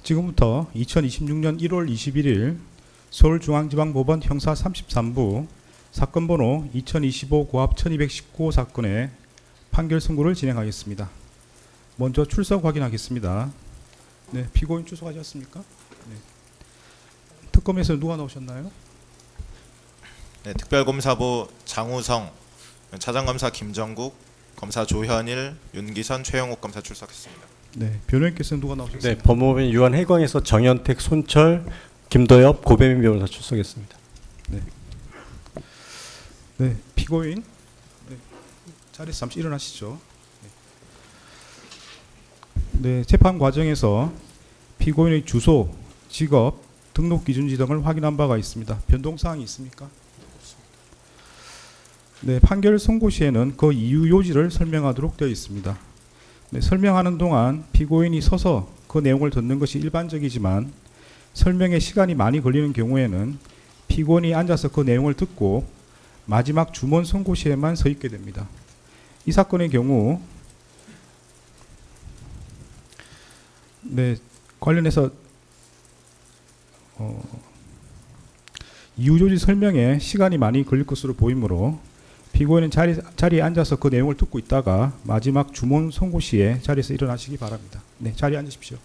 지금부터 2026년 1월 21일 서울중앙지방법원 형사 33부 사건 번호 2025 고합 1219 사건의 판결 선고를 진행하겠습니다. 먼저 출석 확인하겠습니다. 네, 피고인 출석하셨습니까? 네. 특검에서 누가 나오셨나요? 네, 특별검사부 장우성, 차장검사 김정국, 검사 조현일, 윤기선, 최영욱 검사 출석했습니다. 네, 변호인께서는 누가 나오셨습니까? 네, 법무법인 유한해광에서 정현택, 손철, 김도엽, 고배민 변호사 출석했습니다. 네. 네, 피고인 네, 자리에서 잠시 일어나시죠. 네, 재판 과정에서 피고인의 주소, 직업, 등록 기준지 등을 확인한 바가 있습니다. 변동사항이 있습니까? 네, 판결 선고 시에는 그 이유 요지를 설명하도록 되어 있습니다. 네, 설명하는 동안 피고인이 서서 그 내용을 듣는 것이 일반적이지만 설명에 시간이 많이 걸리는 경우에는 피고인이 앉아서 그 내용을 듣고 마지막 주문 선고 시에만 서 있게 됩니다. 이 사건의 경우 네, 관련해서 이유 조지 설명에 시간이 많이 걸릴 것으로 보이므로 피고인은 자리에 앉아서 그 내용을 듣고 있다가 마지막 주문 선고 시에 자리에서 일어나시기 바랍니다. 네, 자리에 앉으십시오.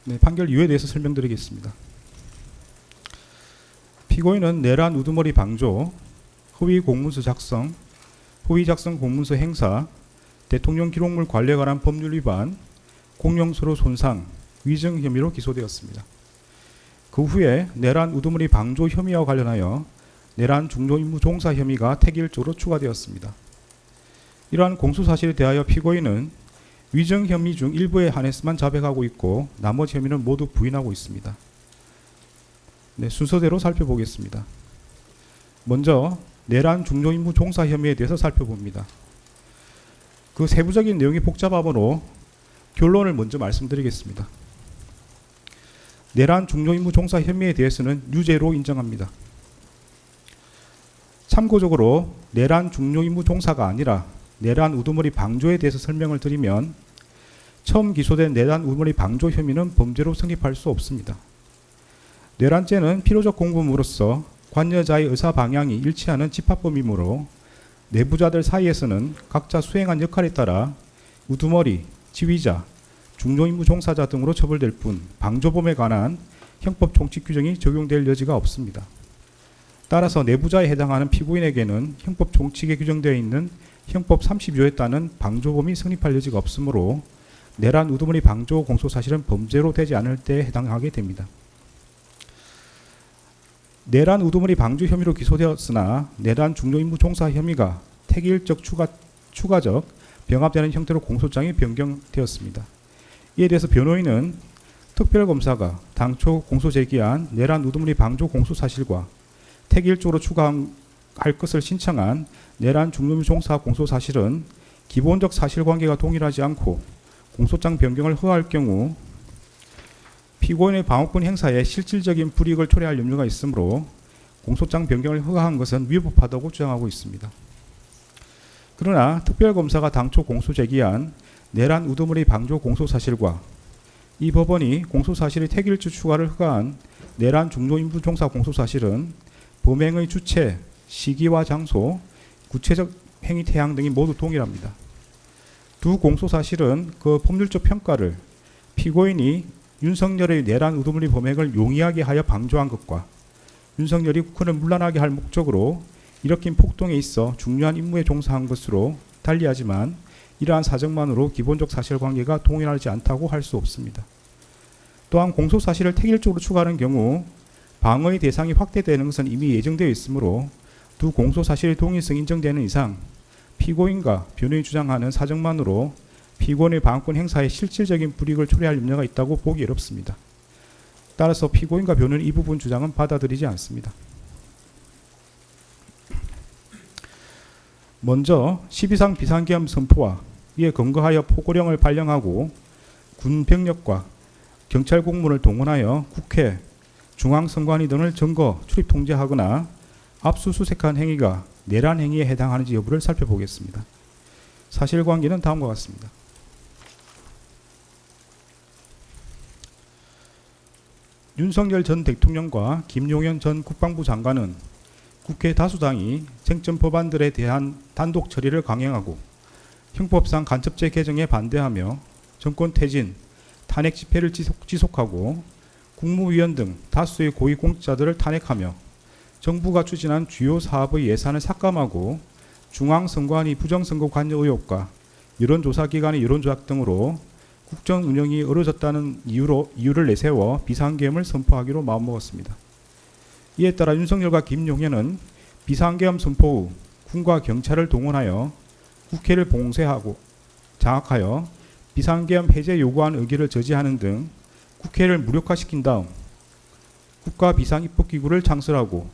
네, 판결 이유에 대해서 설명드리겠습니다. 피고인은 내란 우두머리 방조, 허위 공문서 작성, 허위 작성 공문서 행사, 대통령 기록물 관리에 관한 법률 위반, 공용서류 손상, 위증 혐의로 기소되었습니다. 그 후에 내란 우두머리 방조 혐의와 관련하여 내란 중조 임무 종사 혐의가 택일조로 추가되었습니다. 이러한 공소사실에 대하여 피고인은 위증 혐의 중 일부에 한해서만 자백하고 있고 나머지 혐의는 모두 부인하고 있습니다. 네, 순서대로 살펴보겠습니다. 먼저 내란 중조 임무 종사 혐의에 대해서 살펴봅니다. 그 세부적인 내용이 복잡하므로 결론을 먼저 말씀드리겠습니다. 내란 중조 임무 종사 혐의에 대해서는 유죄로 인정합니다. 참고적으로 내란 중조 임무 종사가 아니라 내란 우두머리 방조에 대해서 설명을 드리면 처음 기소된 내란 우두머리 방조 혐의는 범죄로 성립할 수 없습니다. 내란죄는 필요적 공범으로서 관여자의 의사 방향이 일치하는 집합범이므로 내부자들 사이에서는 각자 수행한 역할에 따라 우두머리, 지휘자, 중조임무 종사자 등으로 처벌될 뿐 방조범에 관한 형법 총칙 규정이 적용될 여지가 없습니다. 따라서 내부자에 해당하는 피고인에게는 형법 총칙에 규정되어 있는 형법 32조에 따른 방조범이 성립할 여지가 없으므로 내란 우두머리 방조 공소사실은 범죄로 되지 않을 때에 해당하게 됩니다. 내란 우두머리 방조 혐의로 기소되었으나 내란 중조임무 종사 혐의가 택일적 추가적 병합되는 형태로 공소장이 변경되었습니다. 이에 대해서 변호인은 특별검사가 당초 공소 제기한 내란 우두머리 방조 공소사실과 택일적으로 추가할 것을 신청한 내란 중조임무 종사 공소사실은 기본적 사실관계가 동일하지 않고 공소장 변경을 허가할 경우 피고인의 방어권 행사에 실질적인 불이익을 초래할 염려가 있으므로 공소장 변경을 허가한 것은 위법하다고 주장하고 있습니다. 그러나 특별검사가 당초 공소 제기한 내란 우두머리 방조 공소사실과 이 법원이 공소사실의 택일주 추가를 허가한 내란 중조임무 종사 공소사실은 범행의 주체, 시기와 장소, 구체적 행위 태양 등이 모두 동일합니다. 두 공소사실은 그 법률적 평가를 피고인이 윤석열의 내란 우두머리 범행을 용이하게 하여 방조한 것과 윤석열이 국헌을 문란하게 할 목적으로 일으킨 폭동에 있어 중요한 임무에 종사한 것으로 달리하지만 이러한 사정만으로 기본적 사실관계가 동일하지 않다고 할 수 없습니다. 또한 공소사실을 택일적으로 추가하는 경우 방어의 대상이 확대되는 것은 이미 예정되어 있으므로 두 공소사실의 동일성이 인정되는 이상 피고인과 변호인이 주장하는 사정만으로 피고인의 방어권 행사에 실질적인 불이익을 초래할 염려가 있다고 보기 어렵습니다. 따라서 피고인과 변호인의 이 부분 주장은 받아들이지 않습니다. 먼저 12상 비상계엄 선포와 이에 근거하여 포고령을 발령하고 군 병력과 경찰 공무원을 동원하여 국회, 중앙선관위 등을 점거, 출입 통제하거나 압수수색한 행위가 내란 행위에 해당하는지 여부를 살펴보겠습니다. 사실관계는 다음과 같습니다. 윤석열 전 대통령과 김용현 전 국방부 장관은 국회 다수당이 쟁점 법안들에 대한 단독 처리를 강행하고 형법상 간첩죄 개정에 반대하며 정권 퇴진, 탄핵 집회를 지속하고 국무위원 등 다수의 고위공직자들을 탄핵하며 정부가 추진한 주요 사업의 예산을 삭감하고 중앙선관위 부정선거 관여 의혹과 여론조사기관의 여론조작 등으로 국정 운영이 어려졌다는 이유를 내세워 비상계엄을 선포하기로 마음먹었습니다. 이에 따라 윤석열과 김용현은 비상계엄 선포 후 군과 경찰을 동원하여 국회를 봉쇄하고 장악하여 비상계엄 해제 요구안 의결을 저지하는 등 국회를 무력화시킨 다음 국가비상입법기구를 창설하고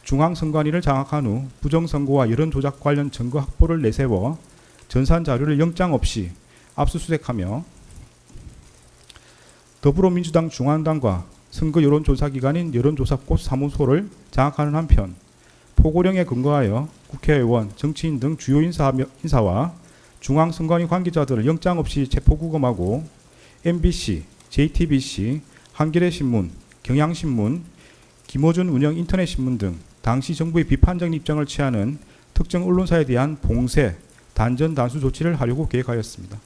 중앙선관위를 장악한 후 부정선거와 여론조작 관련 증거 확보를 내세워 전산 자료를 영장 없이 압수수색하며 더불어민주당 중앙당과 선거 여론조사기관인 여론조사꽃 사무소를 장악하는 한편 포고령에 근거하여 국회의원, 정치인 등 주요 인사와 중앙선관위 관계자들을 영장 없이 체포구금하고 MBC, JTBC, 한겨레신문, 경향신문, 김어준 운영 인터넷신문 등 당시 정부의 비판적인 입장을 취하는 특정 언론사에 대한 봉쇄, 단전 단수 조치를 하려고 계획하였습니다.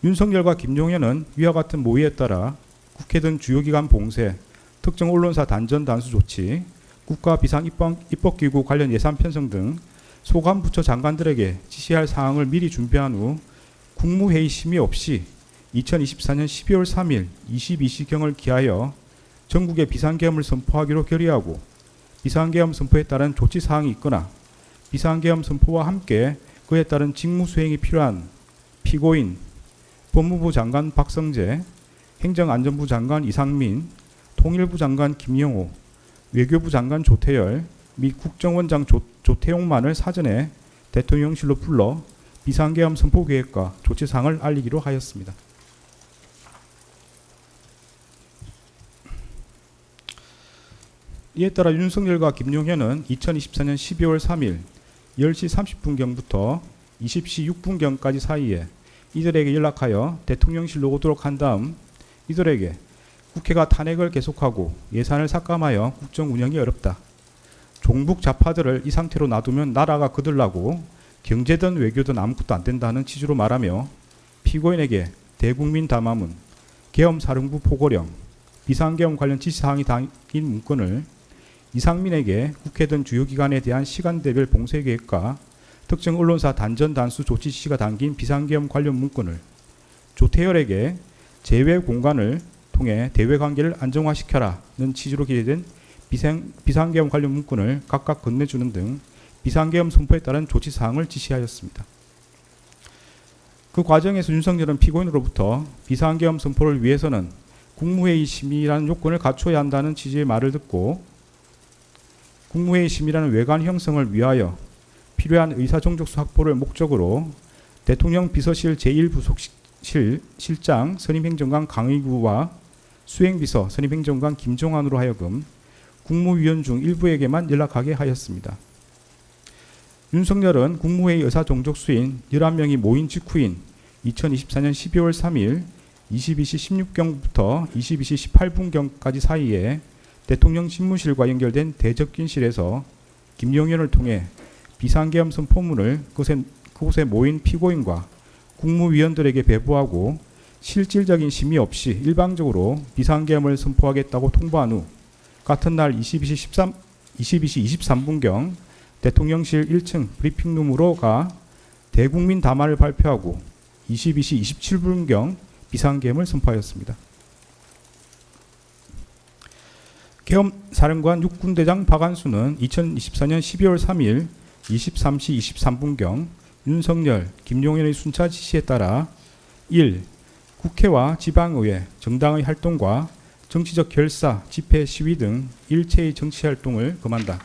윤석열과 김용현은 위와 같은 모의에 따라 국회 등 주요 기관 봉쇄, 특정 언론사 단전 단수 조치, 국가 비상입법기구 관련 예산 편성 등 소관 부처 장관들에게 지시할 사항을 미리 준비한 후 국무회의 심의 없이 2024년 12월 3일 22시경을 기하여 전국에 비상계엄을 선포하기로 결의하고 비상계엄 선포에 따른 조치 사항이 있거나 비상계엄 선포와 함께 그에 따른 직무수행이 필요한 피고인, 법무부 장관 박성재, 행정안전부 장관 이상민, 통일부 장관 김영호, 외교부 장관 조태열 및 국정원장 조태용만을 사전에 대통령실로 불러 비상계엄 선포 계획과 조치사항을 알리기로 하였습니다. 이에 따라 윤석열과 김용현은 2024년 12월 3일 10시 30분경부터 20시 6분경까지 사이에 이들에게 연락하여 대통령실로 오도록 한 다음 이들에게 국회가 탄핵을 계속하고 예산을 삭감하여 국정 운영이 어렵다. 종북 좌파들을 이 상태로 놔두면 나라가 거들나고 경제든 외교든 아무것도 안 된다는 취지로 말하며 피고인에게 대국민 담화문, 계엄사령부 포고령, 비상계엄 관련 지시사항이 담긴 문건을 이상민에게 국회 등 주요 기관에 대한 시간대별 봉쇄 계획과 특정 언론사 단전 단수 조치 지시가 담긴 비상계엄 관련 문건을 조태열에게 제외 공간을 통해 대외 관계를 안정화시켜라는 취지로 기재된 비상계엄 관련 문건을 각각 건네주는 등 비상계엄 선포에 따른 조치 사항을 지시하였습니다. 그 과정에서 윤석열은 피고인으로부터 비상계엄 선포를 위해서는 국무회의 심의라는 요건을 갖춰야 한다는 취지의 말을 듣고 국무회의 심의라는 외관 형성을 위하여 필요한 의사정족수 확보를 목적으로 대통령 비서실 제1부속실 실장 선임행정관 강의구와 수행비서 선임행정관 김종환으로 하여금 국무위원 중 일부에게만 연락하게 하였습니다. 윤석열은 국무회의 의사정족수인 11명이 모인 직후인 2024년 12월 3일 22시 16경부터 22시 18분경까지 사이에 대통령 집무실과 연결된 대접견실에서 김용현을 통해 비상계엄 선포문을 그곳에 모인 피고인과 국무위원들에게 배부하고 실질적인 심의 없이 일방적으로 비상계엄을 선포하겠다고 통보한 후 같은 날 22시 23분경 대통령실 1층 브리핑룸으로 가 대국민 담화를 발표하고 22시 27분경 비상계엄을 선포하였습니다. 계엄사령관 육군대장 박안수는 2024년 12월 3일 23시 23분경 윤석열, 김용현의 순차 지시에 따라 1. 국회와 지방의회, 정당의 활동과 정치적 결사, 집회, 시위 등 일체의 정치활동을 금한다.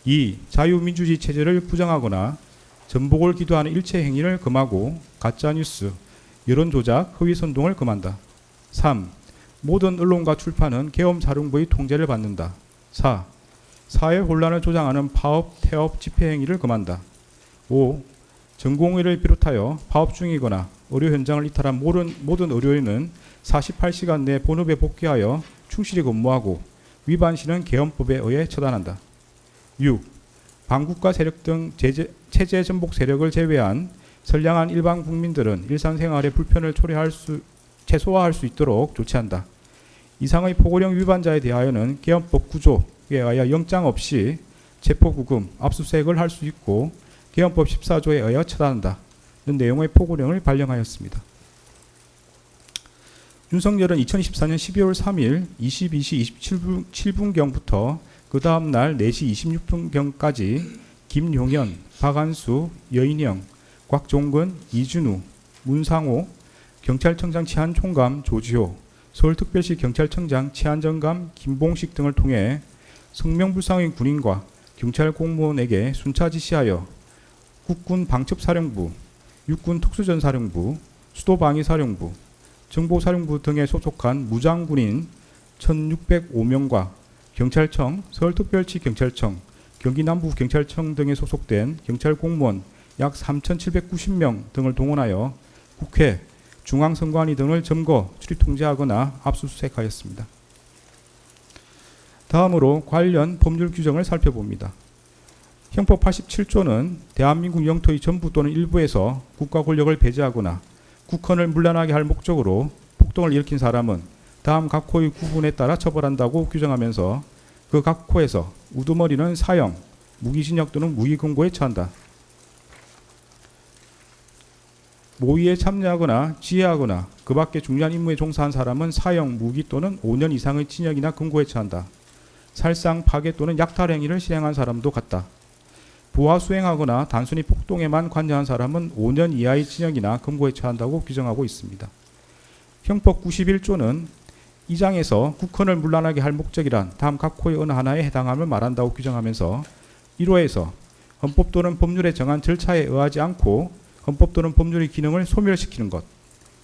2. 자유민주주의 체제를 부정하거나 전복을 기도하는 일체 행위를 금하고 가짜뉴스, 여론조작, 허위선동을 금한다. 3. 모든 언론과 출판은 계엄사령부의 통제를 받는다. 4. 사회 혼란을 조장하는 파업, 태업, 집회 행위를 금한다. 5. 전공의를 비롯하여 파업 중이거나 의료 현장을 이탈한 모든 의료인은 48시간 내 본업에 복귀하여 충실히 근무하고 위반 시는 개헌법에 의해 처단한다. 6. 반국가 세력 등 체제 전복 세력을 제외한 선량한 일반 국민들은 일상생활의 불편을 최소화할 수 있도록 조치한다. 이상의 포고령 위반자에 대하여는 개헌법 9조에 의하여 영장 없이 체포구금, 압수수색을 할 수 있고 개헌법 14조에 의하여 처단한다는 내용의 포고령을 발령하였습니다. 윤석열은 2024년 12월 3일 22시 27분경부터 그 다음 날 4시 26분경까지 김용현, 박안수, 여인영, 곽종근, 이준우, 문상호, 경찰청장 치안총감 조지호, 서울특별시 경찰청장 치안정감 김봉식 등을 통해 성명불상인 군인과 경찰 공무원에게 순차 지시하여 국군 방첩사령부, 육군 특수전사령부, 수도방위사령부, 정보사령부 등에 소속한 무장군인 1605명과 경찰청, 서울특별시 경찰청, 경기남부경찰청 등에 소속된 경찰 공무원 약 3790명 등을 동원하여 국회, 중앙선관위 등을 점거, 출입 통제하거나 압수수색하였습니다. 다음으로 관련 법률 규정을 살펴봅니다. 형법 87조는 대한민국 영토의 전부 또는 일부에서 국가 권력을 배제하거나 국헌을 문란하게 할 목적으로 폭동을 일으킨 사람은 다음 각 호의 구분에 따라 처벌한다고 규정하면서 그 각 호에서 우두머리는 사형, 무기징역 또는 무기금고에 처한다. 모의에 참여하거나 지휘하거나 그 밖에 중요한 임무에 종사한 사람은 사형, 무기 또는 5년 이상의 징역이나 금고에 처한다. 살상, 파괴 또는 약탈 행위를 실행한 사람도 같다. 부하 수행하거나 단순히 폭동에만 관여한 사람은 5년 이하의 징역이나 금고에 처한다고 규정하고 있습니다. 형법 91조는 이 장에서 국헌을 문란하게 할 목적이란 다음 각 호의 어느 하나에 해당함을 말한다고 규정하면서 1호에서 헌법 또는 법률에 정한 절차에 의하지 않고 헌법 또는 법률의 기능을 소멸시키는 것,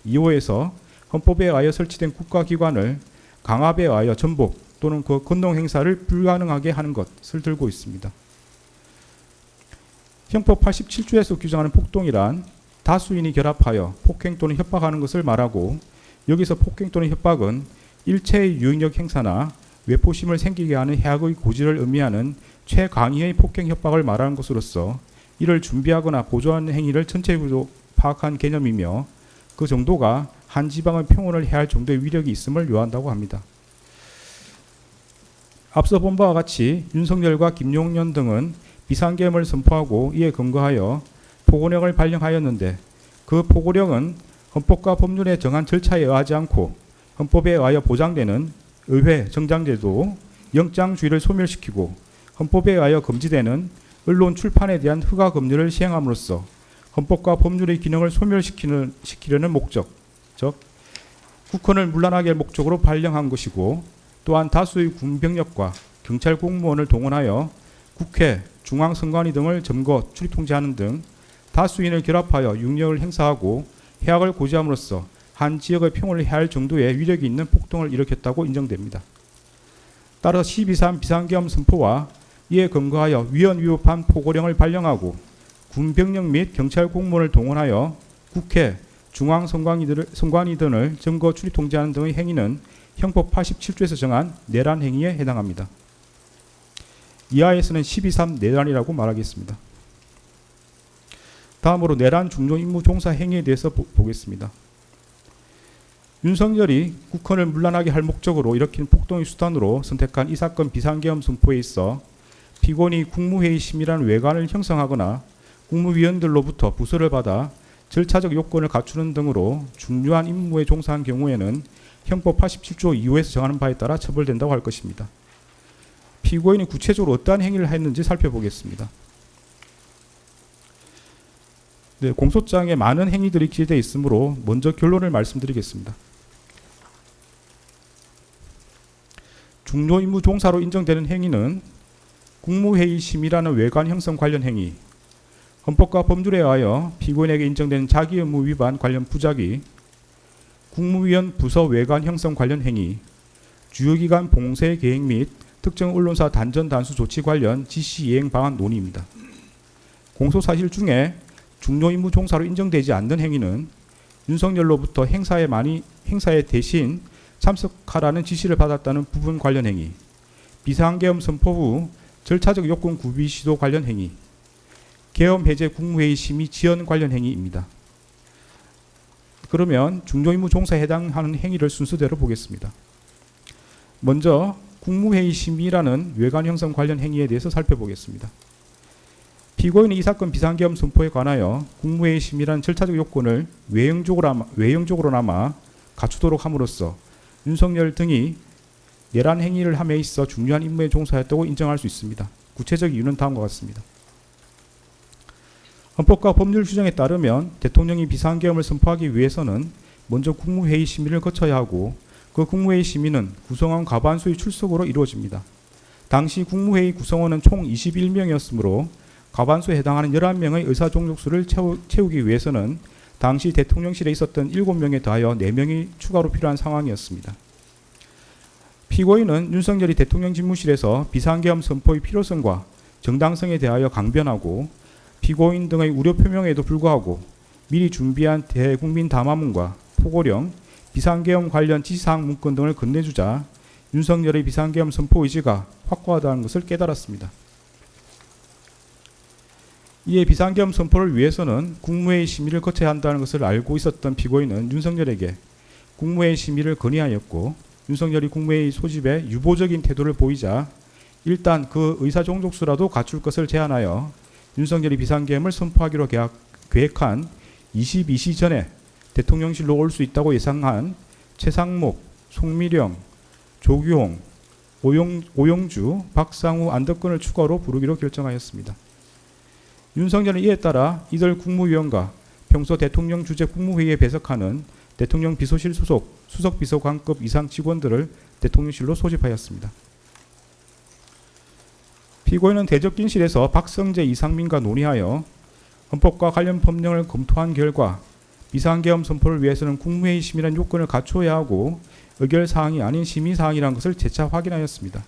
2호에서 헌법에 의하여 설치된 국가기관을 강압에 의하여 전복 또는 그 권능 행사를 불가능하게 하는 것을 들고 있습니다. 형법 87조에서 규정하는 폭동이란 다수인이 결합하여 폭행 또는 협박하는 것을 말하고 여기서 폭행 또는 협박은 일체의 유익력 행사나 외포심을 생기게 하는 해악의 고지를 의미하는 최강의의 폭행 협박을 말하는 것으로서 이를 준비하거나 보조하는 행위를 전체적으로 파악한 개념이며 그 정도가 한 지방의 평온을 해할 정도의 위력이 있음을 요한다고 합니다. 앞서 본 바와 같이 윤석열과 김용현 등은 비상계엄을 선포하고 이에 근거하여 포고령을 발령하였는데 그 포고령은 헌법과 법률에 정한 절차에 의하지 않고 헌법에 의하여 보장되는 의회, 정당제도, 영장주의를 소멸시키고 헌법에 의하여 금지되는 언론 출판에 대한 허가 금지를 시행함으로써 헌법과 법률의 기능을 소멸시키려는 목적, 즉 국헌을 문란하게 할 목적으로 발령한 것이고 또한 다수의 군병력과 경찰 공무원을 동원하여 국회, 중앙선관위 등을 점거, 출입 통제하는 등 다수인을 결합하여 육력을 행사하고 해악을 고지함으로써 한 지역의 평온을 해할 정도의 위력이 있는 폭동을 일으켰다고 인정됩니다. 따라서 12.3 비상계엄 선포와 이에 근거하여 위헌위법한 포고령을 발령하고 군병력 및 경찰 공무원을 동원하여 국회, 중앙선관위 등을 점거, 출입 통제하는 등의 행위는 형법 87조에서 정한 내란 행위에 해당합니다. 이하에서는 12.3 내란이라고 말하겠습니다. 다음으로 내란 중요 임무 종사 행위에 대해서 보겠습니다. 윤석열이 국헌을 문란하게 할 목적으로 일으킨 폭동의 수단으로 선택한 이 사건 비상계엄 선포에 있어 피고인이 국무회의 심의라는 외관을 형성하거나 국무위원들로부터 부서를 받아 절차적 요건을 갖추는 등으로 중요한 임무에 종사한 경우에는 형법 87조 2호에서 정하는 바에 따라 처벌된다고 할 것입니다. 피고인이 구체적으로 어떠한 행위를 했는지 살펴보겠습니다. 네, 공소장에 많은 행위들이 기재되어 있으므로 먼저 결론을 말씀드리겠습니다. 중요 임무 종사로 인정되는 행위는 국무회의 심의라는 외관 형성 관련 행위, 헌법과 법률에 의하여 피고인에게 인정되는 자기 의무 위반 관련 부작위, 국무위원 부서 외관 형성 관련 행위, 주요기관 봉쇄 계획 및 특정 언론사 단전 단수 조치 관련 지시 이행 방안 논의입니다. 공소 사실 중에 중요 임무 종사로 인정되지 않는 행위는 윤석열로부터 행사에 대신 참석하라는 지시를 받았다는 부분 관련 행위, 비상계엄 선포 후 절차적 요건 구비 시도 관련 행위, 계엄 해제 국무회의 심의 지연 관련 행위입니다. 그러면 중요임무 종사에 해당하는 행위를 순서대로 보겠습니다. 먼저 국무회의 심의라는 외관 형성 관련 행위에 대해서 살펴보겠습니다. 피고인이 이 사건 비상계엄 선포에 관하여 국무회의 심의라는 절차적 요건을 외형적으로나마 갖추도록 함으로써 윤석열 등이 내란 행위를 함에 있어 중요한 임무에 종사했다고 인정할 수 있습니다. 구체적 이유는 다음과 같습니다. 헌법과 법률 규정에 따르면 대통령이 비상계엄을 선포하기 위해서는 먼저 국무회의 심의를 거쳐야 하고 그 국무회의 심의는 구성원 과반수의 출석으로 이루어집니다. 당시 국무회의 구성원은 총 21명이었으므로 과반수에 해당하는 11명의 의사종족수를 채우기 위해서는 당시 대통령실에 있었던 7명에 더하여 4명이 추가로 필요한 상황이었습니다. 피고인은 윤석열이 대통령 집무실에서 비상계엄 선포의 필요성과 정당성에 대하여 강변하고 피고인 등의 우려 표명에도 불구하고 미리 준비한 대국민 담화문과 포고령, 비상계엄 관련 지시사항 문건 등을 건네주자 윤석열의 비상계엄 선포 의지가 확고하다는 것을 깨달았습니다. 이에 비상계엄 선포를 위해서는 국무회의 심의를 거쳐야 한다는 것을 알고 있었던 피고인은 윤석열에게 국무회의 심의를 건의하였고 윤석열이 국무회의 소집에 유보적인 태도를 보이자 일단 그 의사종족수라도 갖출 것을 제안하여 윤석열이 비상계엄을 선포하기로 계획한 22시 전에 대통령실로 올 수 있다고 예상한 최상목, 송미령, 조규홍, 오영주, 박상우, 안덕근을 추가로 부르기로 결정하였습니다. 윤석열은 이에 따라 이들 국무위원과 평소 대통령 주재 국무회의에 배석하는 대통령 비서실 소속 수석비서관급 이상 직원들을 대통령실로 소집하였습니다. 피고인은 대적진실에서 박성재, 이상민과 논의하여 헌법과 관련 법령을 검토한 결과 비상계엄 선포를 위해서는 국무회의 심의라는 요건을 갖추어야 하고 의결사항이 아닌 심의사항이라는 것을 재차 확인하였습니다.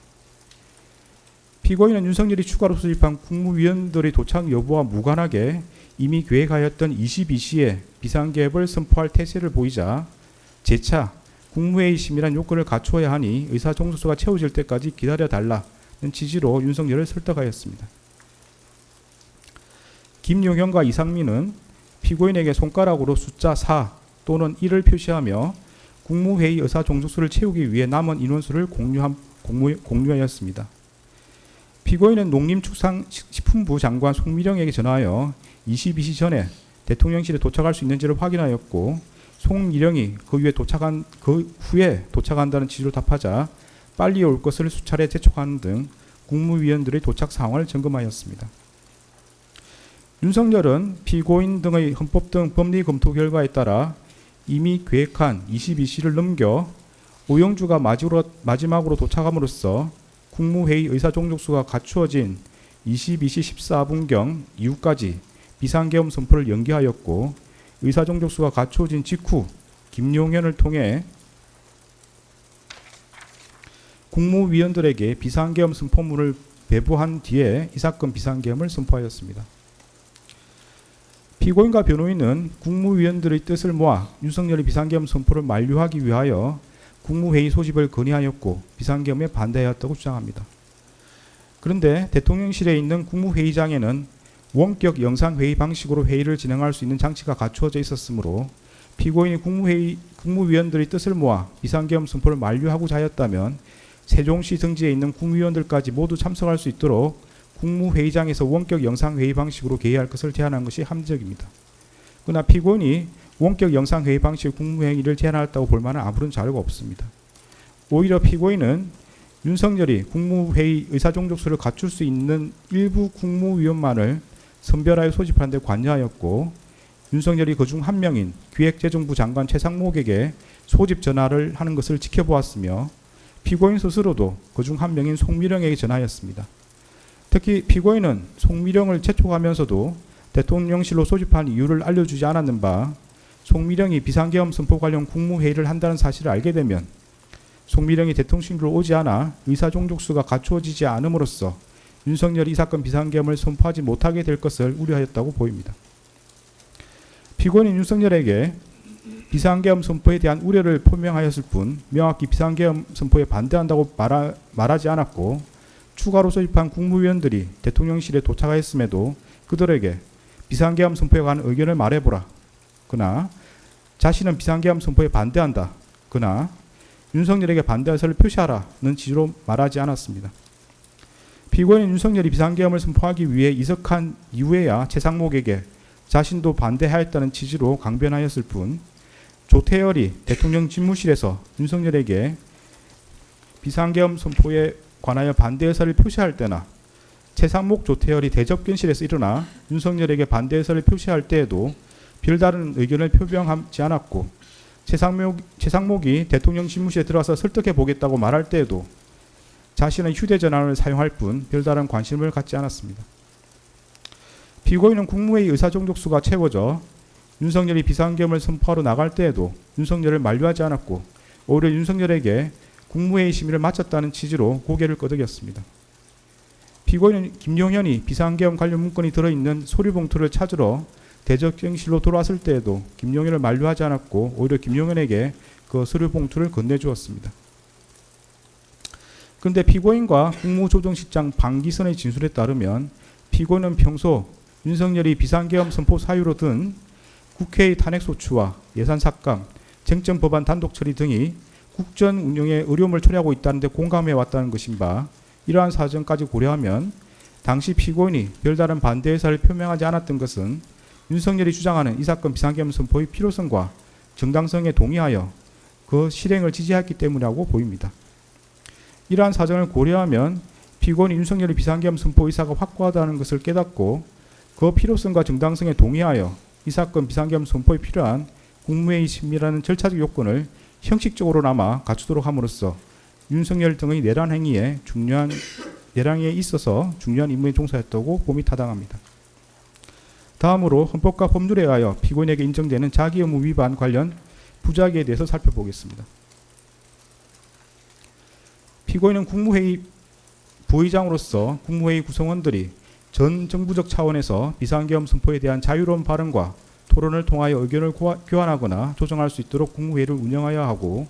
피고인은 윤석열이 추가로 소집한 국무위원들의 도착 여부와 무관하게 이미 계획하였던 22시에 비상계엄을 선포할 태세를 보이자 재차 국무회의 심의라는 요건을 갖추어야 하니 의사종족수가 채워질 때까지 기다려달라는 취지로 윤석열을 설득하였습니다. 김용현과 이상민은 피고인에게 손가락으로 숫자 4 또는 1을 표시하며 국무회의 의사종족수를 채우기 위해 남은 인원수를 공유하였습니다. 피고인은 농림축산식품부 장관 송미령에게 전하여 22시 전에 대통령실에 도착할 수 있는지를 확인하였고 송미령이 그 후에 도착한다는 취지로 답하자 빨리 올 것을 수차례 재촉하는 등 국무위원들의 도착 상황을 점검하였습니다. 윤석열은 피고인 등의 헌법 등 법리 검토 결과에 따라 이미 계획한 22시를 넘겨 오영주가 마지막으로 도착함으로써 국무회의 의사종족수가 갖추어진 22시 14분경 이후까지 비상계엄 선포를 연기하였고 의사종족수가 갖추어진 직후 김용현을 통해 국무위원들에게 비상계엄 선포문을 배부한 뒤에 이 사건 비상계엄을 선포하였습니다. 피고인과 변호인은 국무위원들의 뜻을 모아 윤석열의 비상계엄 선포를 만료하기 위하여 국무회의 소집을 건의하였고 비상계엄에 반대하였다고 주장합니다. 그런데 대통령실에 있는 국무회의장에는 원격 영상회의 방식으로 회의를 진행할 수 있는 장치가 갖추어져 있었으므로 피고인이 국무위원들의 뜻을 모아 비상계엄 선포를 만료하고자 하였다면 세종시 등지에 있는 국무위원들까지 모두 참석할 수 있도록 국무회의장에서 원격 영상회의 방식으로 개의할 것을 제안한 것이 합리적입니다. 그러나 피고인이 원격 영상회의 방식의 국무회의를 제안하였다고 볼 만한 아무런 자료가 없습니다. 오히려 피고인은 윤석열이 국무회의 의사종족수를 갖출 수 있는 일부 국무위원만을 선별하여 소집하는 데 관여하였고 윤석열이 그중 한 명인 기획재정부 장관 최상목에게 소집 전화를 하는 것을 지켜보았으며 피고인 스스로도 그중 한 명인 송미령에게 전화하였습니다. 특히 피고인은 송미령을 재촉하면서도 대통령실로 소집한 이유를 알려주지 않았는 바 송미령이 비상계엄 선포 관련 국무회의를 한다는 사실을 알게 되면 송미령이 대통령실로 오지 않아 의사 종족수가 갖추어지지 않음으로써 윤석열이 이 사건 비상계엄을 선포하지 못하게 될 것을 우려하였다고 보입니다. 피고인인 윤석열에게 비상계엄 선포에 대한 우려를 표명하였을 뿐 명확히 비상계엄 선포에 반대한다고 말하지 않았고, 추가로 소집한 국무위원들이 대통령실에 도착하였음에도 그들에게 비상계엄 선포에 관한 의견을 말해보라 그나 자신은 비상계엄 선포에 반대한다 그나 윤석열에게 반대 의사를 표시하라는 취지로 말하지 않았습니다. 피고인인 윤석열이 비상계엄을 선포하기 위해 이석한 이후에야 최상목에게 자신도 반대하였다는 취지로 강변하였을 뿐, 조태열이 대통령 집무실에서 윤석열에게 비상계엄 선포에 관하여 반대 의사를 표시할 때나 최상목 조태열이 대접견실에서 일어나 윤석열에게 반대 의사를 표시할 때에도 별다른 의견을 표명하지 않았고, 최상목이 대통령 집무실에 들어와서 설득해 보겠다고 말할 때에도 자신은 휴대전화를 사용할 뿐 별다른 관심을 갖지 않았습니다. 피고인은 국무회의 의사종족수가 채워져 윤석열이 비상계엄을 선포하러 나갈 때에도 윤석열을 만류하지 않았고, 오히려 윤석열에게 국무회의 심의를 마쳤다는 취지로 고개를 끄덕였습니다. 피고인은 김용현이 비상계엄 관련 문건이 들어있는 서류봉투를 찾으러 대접경실로 돌아왔을 때에도 김용현을 만류하지 않았고, 오히려 김용현에게 그 서류봉투를 건네주었습니다. 그런데 피고인과 국무조정실장 방기선의 진술에 따르면 피고인은 평소 윤석열이 비상계엄 선포 사유로 든 국회의 탄핵소추와 예산삭감, 쟁점법안 단독처리 등이 국정 운영에 어려움을 초래하고 있다는 데 공감해 왔다는 것인 바, 이러한 사정까지 고려하면 당시 피고인이 별다른 반대 의사를 표명하지 않았던 것은 윤석열이 주장하는 이 사건 비상계엄 선포의 필요성과 정당성에 동의하여 그 실행을 지지했기 때문이라고 보입니다. 이러한 사정을 고려하면 피고인이 윤석열의 비상계엄 선포 의사가 확고하다는 것을 깨닫고 그 필요성과 정당성에 동의하여 이 사건 비상계엄 선포에 필요한 국무회의 심의라는 절차적 요건을 형식적으로나마 갖추도록 함으로써 윤석열 등의 내란 행위에 있어서 중요한 임무에 종사했다고 봄이 타당합니다. 다음으로 헌법과 법률에 의하여 피고인에게 인정되는 자기의무 위반 관련 부작위에 대해서 살펴보겠습니다. 피고인은 국무회의 부의장으로서 국무회의 구성원들이 전 정부적 차원에서 비상계엄 선포에 대한 자유로운 발언과 토론을 통하여 의견을 교환하거나 조정할 수 있도록 국무회의를 운영하여야 하고,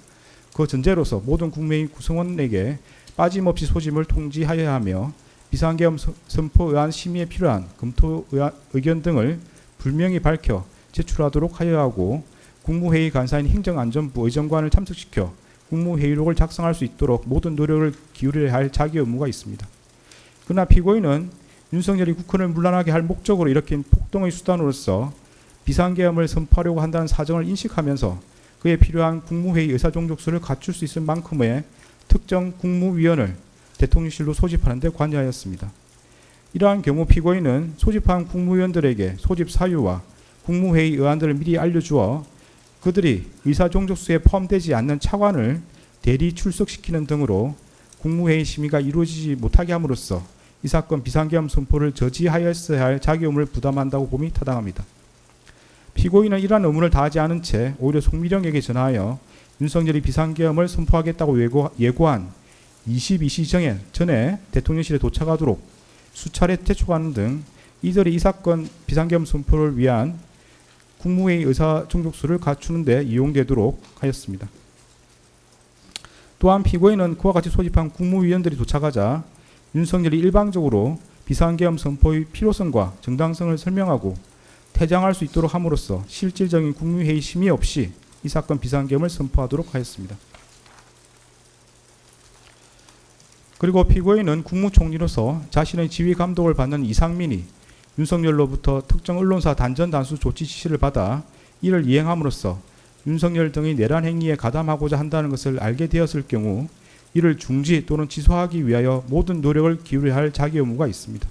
그 전제로서 모든 국무회의 구성원에게 빠짐없이 소집을 통지하여야 하며 비상계엄 선포에 의한 심의에 필요한 검토 의견 등을 분명히 밝혀 제출하도록 하여야 하고, 국무회의 간사인 행정안전부 의정관을 참석시켜 국무회의록을 작성할 수 있도록 모든 노력을 기울여야 할 자기 의무가 있습니다. 그러나 피고인은 윤석열이 국헌을 문란하게 할 목적으로 일으킨 폭동의 수단으로서 비상계엄을 선포하려고 한다는 사정을 인식하면서 그에 필요한 국무회의 의사종족수를 갖출 수 있을 만큼의 특정 국무위원을 대통령실로 소집하는 데 관여하였습니다. 이러한 경우 피고인은 소집한 국무위원들에게 소집 사유와 국무회의 의안들을 미리 알려주어 그들이 의사종족수에 포함되지 않는 차관을 대리 출석시키는 등으로 국무회의 심의가 이루어지지 못하게 함으로써 이 사건 비상계엄 선포를 저지하였어야 할 자기 의무를 부담한다고 봄이 타당합니다. 피고인은 이러한 의무를 다하지 않은 채 오히려 송미령에게 전하여 윤석열이 비상계엄을 선포하겠다고 예고한 22시 전에 대통령실에 도착하도록 수차례 재촉하는 등 이들이 이 사건 비상계엄 선포를 위한 국무회의 의사종족수를 갖추는 데 이용되도록 하였습니다. 또한 피고인은 그와 같이 소집한 국무위원들이 도착하자 윤석열이 일방적으로 비상계엄 선포의 필요성과 정당성을 설명하고 퇴장할 수 있도록 함으로써 실질적인 국무회의 심의 없이 이 사건 비상계엄을 선포하도록 하였습니다. 그리고 피고인은 국무총리로서 자신의 지휘 감독을 받는 이상민이 윤석열로부터 특정 언론사 단전 단수 조치 지시를 받아 이를 이행함으로써 윤석열 등의 내란 행위에 가담하고자 한다는 것을 알게 되었을 경우 이를 중지 또는 취소하기 위하여 모든 노력을 기울여야 할 자기 의무가 있습니다.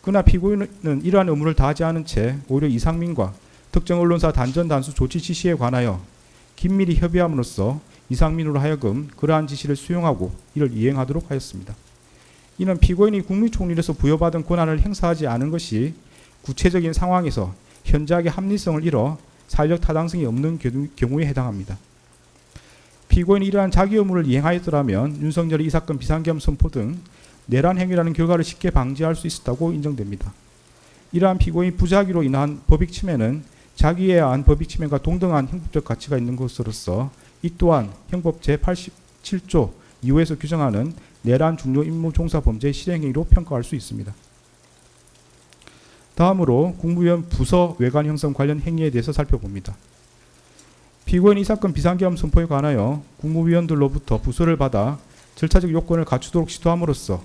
그러나 피고인은 이러한 의무를 다하지 않은 채 오히려 이상민과 특정 언론사 단전 단수 조치 지시에 관하여 긴밀히 협의함으로써 이상민으로 하여금 그러한 지시를 수용하고 이를 이행하도록 하였습니다. 이는 피고인이 국무총리로서 부여받은 권한을 행사하지 않은 것이 구체적인 상황에서 현저하게 합리성을 잃어 사회적 타당성이 없는 경우에 해당합니다. 피고인이 이러한 자기 의무를 이행하였더라면 윤석열이 이 사건 비상계엄 선포 등 내란 행위라는 결과를 쉽게 방지할 수 있었다고 인정됩니다. 이러한 피고인 부작위로 인한 법익 침해는 자기에 의한 법익 침해가 동등한 형법적 가치가 있는 것으로서 이 또한 형법 제87조 2호에서 규정하는 내란 중요 임무 종사 범죄의 실행행위로 평가할 수 있습니다. 다음으로 국무위원 부서 외관 형성 관련 행위에 대해서 살펴봅니다. 피고인이 이 사건 비상계엄 선포에 관하여 국무위원들로부터 부서를 받아 절차적 요건을 갖추도록 시도함으로써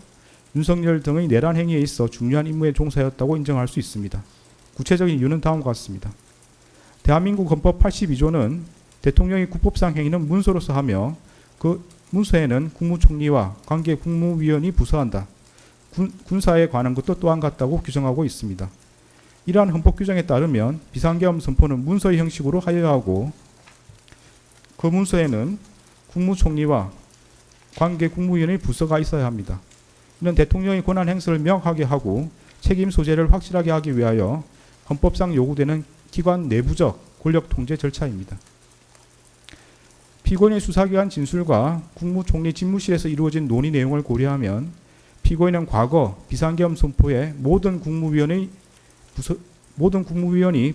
윤석열 등의 내란 행위에 있어 중요한 임무에 종사하였다고 인정할 수 있습니다. 구체적인 이유는 다음과 같습니다. 대한민국 헌법 82조는 대통령의 국법상 행위는 문서로서 하며 그 문서에는 국무총리와 관계 국무위원이 부서한다. 군사에 관한 것도 또한 같다고 규정하고 있습니다. 이러한 헌법 규정에 따르면 비상계엄 선포는 문서의 형식으로 하여야 하고 그 문서에는 국무총리와 관계 국무위원의 부서가 있어야 합니다. 이는 대통령의 권한 행사를 명확하게 하고 책임 소재를 확실하게 하기 위하여 헌법상 요구되는 기관 내부적 권력 통제 절차입니다. 피고인의 수사기관 진술과 국무총리 집무실에서 이루어진 논의 내용을 고려하면 피고인은 과거 비상계엄 선포에 모든 국무위원이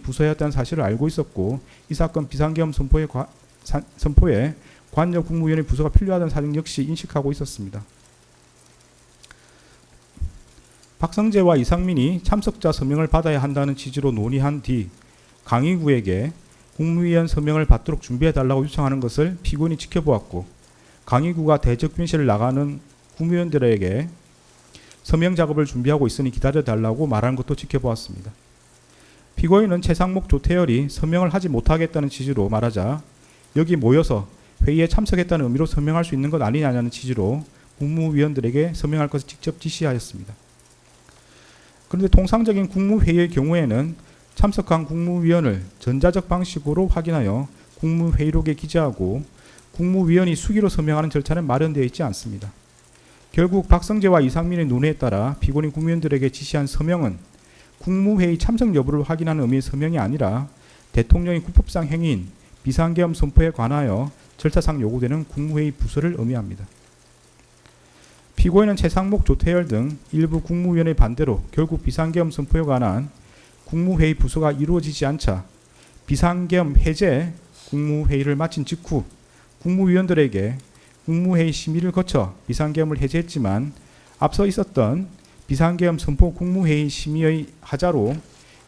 부서였다는 사실을 알고 있었고 이 사건 비상계엄 선포에 관여 국무위원의 부서가 필요하다는 사정 역시 인식하고 있었습니다. 박성재와 이상민이 참석자 서명을 받아야 한다는 취지로 논의한 뒤 강의구에게 국무위원 서명을 받도록 준비해달라고 요청하는 것을 피고인이 지켜보았고 강의구가 대적균실을 나가는 국무위원들에게 서명 작업을 준비하고 있으니 기다려달라고 말하는 것도 지켜보았습니다. 피고인은 최상목 조태열이 서명을 하지 못하겠다는 취지로 말하자 여기 모여서 회의에 참석했다는 의미로 서명할 수 있는 것 아니냐는 취지로 국무위원들에게 서명할 것을 직접 지시하였습니다. 그런데 통상적인 국무회의의 경우에는 참석한 국무위원을 전자적 방식으로 확인하여 국무회의록에 기재하고 국무위원이 수기로 서명하는 절차는 마련되어 있지 않습니다. 결국 박성재와 이상민의 논의에 따라 피고인 국무위원들에게 지시한 서명은 국무회의 참석 여부를 확인하는 의미의 서명이 아니라 대통령의 국법상 행위인 비상계엄 선포에 관하여 절차상 요구되는 국무회의 부서를 의미합니다. 피고인은 최상목, 조태열 등 일부 국무위원의 반대로 결국 비상계엄 선포에 관한 국무회의 부서가 이루어지지 않자 비상계엄 해제 국무회의를 마친 직후 국무위원들에게 국무회의 심의를 거쳐 비상계엄을 해제했지만 앞서 있었던 비상계엄 선포 국무회의 심의의 하자로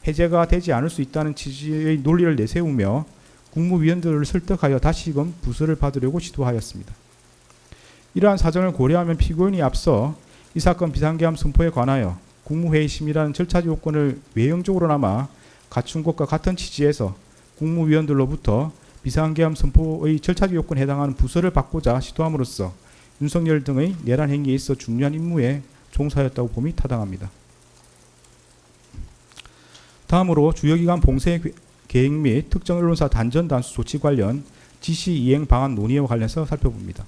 해제가 되지 않을 수 있다는 취지의 논리를 내세우며 국무위원들을 설득하여 다시금 부서를 받으려고 시도하였습니다. 이러한 사정을 고려하면 피고인이 앞서 이 사건 비상계엄 선포에 관하여 국무회의 심의라는 절차 요건을 외형적으로나마 갖춘 것과 같은 취지에서 국무위원들로부터 비상계엄 선포의 절차 요건에 해당하는 부서를 받고자 시도함으로써 윤석열 등의 내란 행위에 있어 중요한 임무에 종사하였다고 봄이 타당합니다. 다음으로 주요기관 봉쇄 계획 및 특정 언론사 단전 단수 조치 관련 지시 이행 방안 논의와 관련해서 살펴봅니다.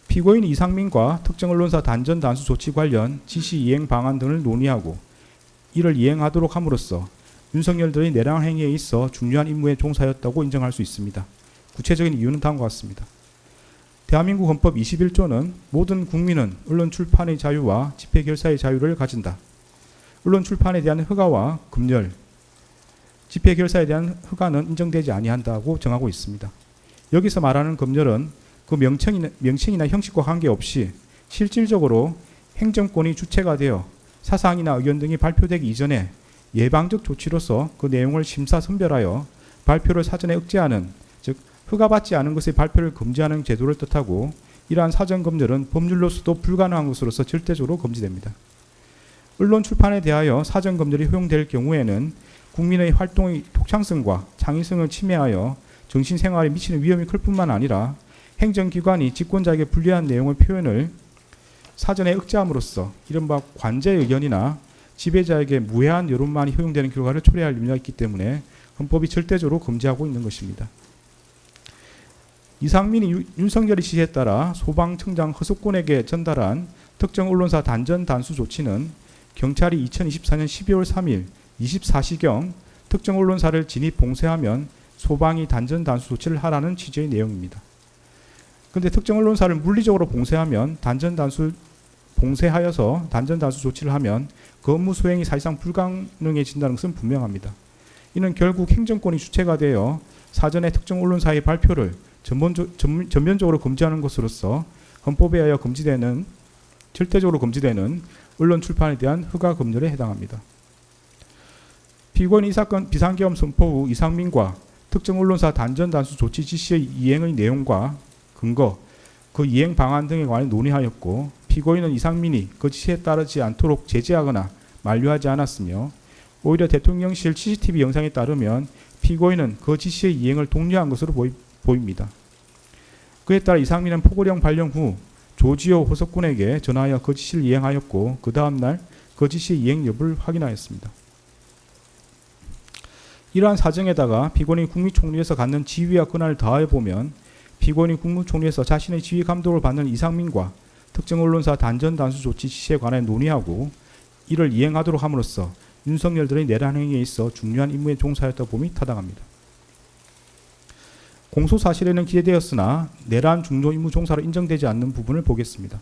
피고인 이상민과 특정 언론사 단전 단수 조치 관련 지시 이행 방안 등을 논의하고 이를 이행하도록 함으로써 윤석열 등의 내란 행위에 있어 중요한 임무에 종사하였다고 인정할 수 있습니다. 구체적인 이유는 다음과 같습니다. 대한민국 헌법 21조는 모든 국민은 언론 출판의 자유와 집회 결사의 자유를 가진다. 언론 출판에 대한 허가와 검열, 집회 결사에 대한 허가는 인정되지 아니한다고 정하고 있습니다. 여기서 말하는 검열은 그 명칭이나 형식과 관계없이 실질적으로 행정권이 주체가 되어 사상이나 의견 등이 발표되기 이전에 예방적 조치로서 그 내용을 심사 선별하여 발표를 사전에 억제하는, 즉 허가받지 않은 것의 발표를 금지하는 제도를 뜻하고 이러한 사전 검열은 법률로서도 불가능한 것으로서 절대적으로 금지됩니다. 언론 출판에 대하여 사전 검열이 허용될 경우에는 국민의 활동의 독창성과 창의성을 침해하여 정신생활에 미치는 위험이 클 뿐만 아니라 행정기관이 집권자에게 불리한 내용의 표현을 사전에 억제함으로써 이른바 관제 의견이나 지배자에게 무해한 여론만이 허용되는 결과를 초래할 염려가 있기 때문에 헌법이 절대적으로 금지하고 있는 것입니다. 이상민이 윤석열의 지시에 따라 소방청장 허석곤에게 전달한 특정 언론사 단전 단수 조치는 경찰이 2024년 12월 3일 24시경 특정 언론사를 진입 봉쇄하면 소방이 단전 단수 조치를 하라는 취지의 내용입니다. 그런데 특정 언론사를 물리적으로 봉쇄하여서 단전단수 조치를 하면 그 업무 수행이 사실상 불가능해진다는 것은 분명합니다. 이는 결국 행정권이 주체가 되어 사전에 특정 언론사의 발표를 전면적으로 금지하는 것으로서 헌법에 의하여 절대적으로 금지되는 언론 출판에 대한 허가 검열에 해당합니다. 피고인이 이 사건 비상계엄 선포 후 이상민과 특정 언론사 단전단수 조치 지시의 이행의 내용과 근거, 그 이행 방안 등에 관해 논의하였고, 피고인은 이상민이 그 지시에 따르지 않도록 제재하거나 만류하지 않았으며, 오히려 대통령실 CCTV 영상에 따르면 피고인은 그 지시의 이행을 독려한 것으로 보입니다. 그에 따라 이상민은 포고령 발령 후 조지호 호석군에게 전화하여 그 지시를 이행하였고, 그 다음날 그 지시의 이행 여부를 확인하였습니다. 이러한 사정에다가 피고인이 국무총리에서 갖는 지위와 권한을 더하여 보면 피고인이 국무총리에서 자신의 지휘 감독을 받는 이상민과 특정 언론사 단전단수 조치 지시에 관해 논의하고 이를 이행하도록 함으로써 윤석열 들의 내란 행위에 있어 중요한 임무에 종사했다고 봄이 타당합니다. 공소 사실에는 기재되었으나 내란 중요 임무 종사로 인정되지 않는 부분을 보겠습니다.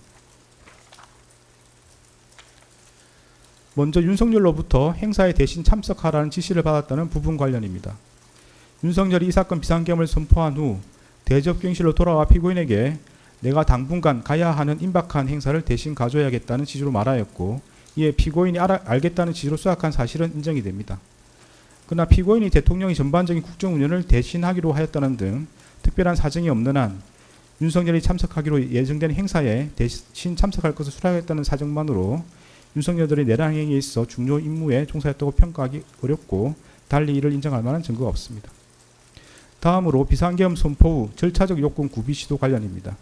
먼저 윤석열로부터 행사에 대신 참석하라는 지시를 받았다는 부분 관련입니다. 윤석열이 이 사건 비상계엄을 선포한 후 대접경실로 돌아와 피고인에게 내가 당분간 가야 하는 임박한 행사를 대신 가줘야겠다는 취지로 말하였고, 이에 피고인이 알겠다는 취지로 수락한 사실은 인정이 됩니다. 그러나 피고인이 대통령이 전반적인 국정운영을 대신하기로 하였다는 등 특별한 사정이 없는 한 윤석열이 참석하기로 예정된 행사에 대신 참석할 것을 수락했다는 사정만으로 윤석열들의 내란 행위에 있어 중요 임무에 종사했다고 평가하기 어렵고, 달리 이를 인정할 만한 증거가 없습니다. 다음으로 비상계엄 선포 후 절차적 요건 구비 시도 관련입니다.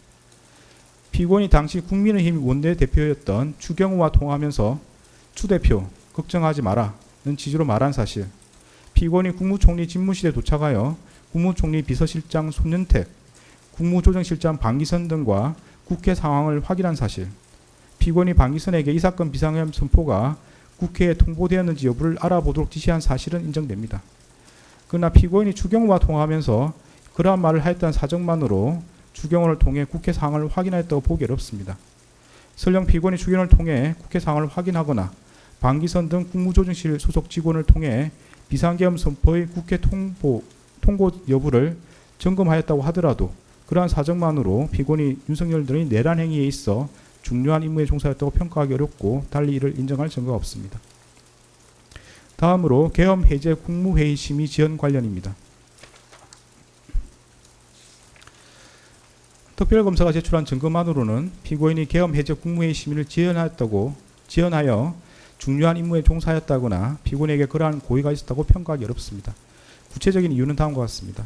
피고인이 당시 국민의힘 원내대표였던 추경호와 통화하면서 추 대표 걱정하지 마라는 취지로 말한 사실, 피고인이 국무총리 집무실에 도착하여 국무총리 비서실장 손윤택, 국무조정실장 방기선 등과 국회 상황을 확인한 사실, 피고인이 방기선에게 이 사건 비상계엄 선포가 국회에 통보되었는지 여부를 알아보도록 지시한 사실은 인정됩니다. 그러나 피고인이 추경호와 통화하면서 그러한 말을 하였다는 사정만으로 추경호를 통해 국회 상황을 확인하였다고 보기 어렵습니다. 설령 피고인이 추경호를 통해 국회 상황을 확인하거나 방기선 등 국무조정실 소속 직원을 통해 비상계엄 선포의 국회 통보 여부를 점검하였다고 하더라도 그러한 사정만으로 피고인이 윤석열 등의 내란 행위에 있어 중요한 임무에 종사했다고 평가하기 어렵고, 달리 이를 인정할 증거가 없습니다. 다음으로 계엄 해제 국무회의 심의 지연 관련입니다. 특별검사가 제출한 증거만으로는 피고인이 계엄 해제 국무회의 심의를 지연하여 중요한 임무에 종사했다거나 피고인에게 그러한 고의가 있었다고 평가하기 어렵습니다. 구체적인 이유는 다음과 같습니다.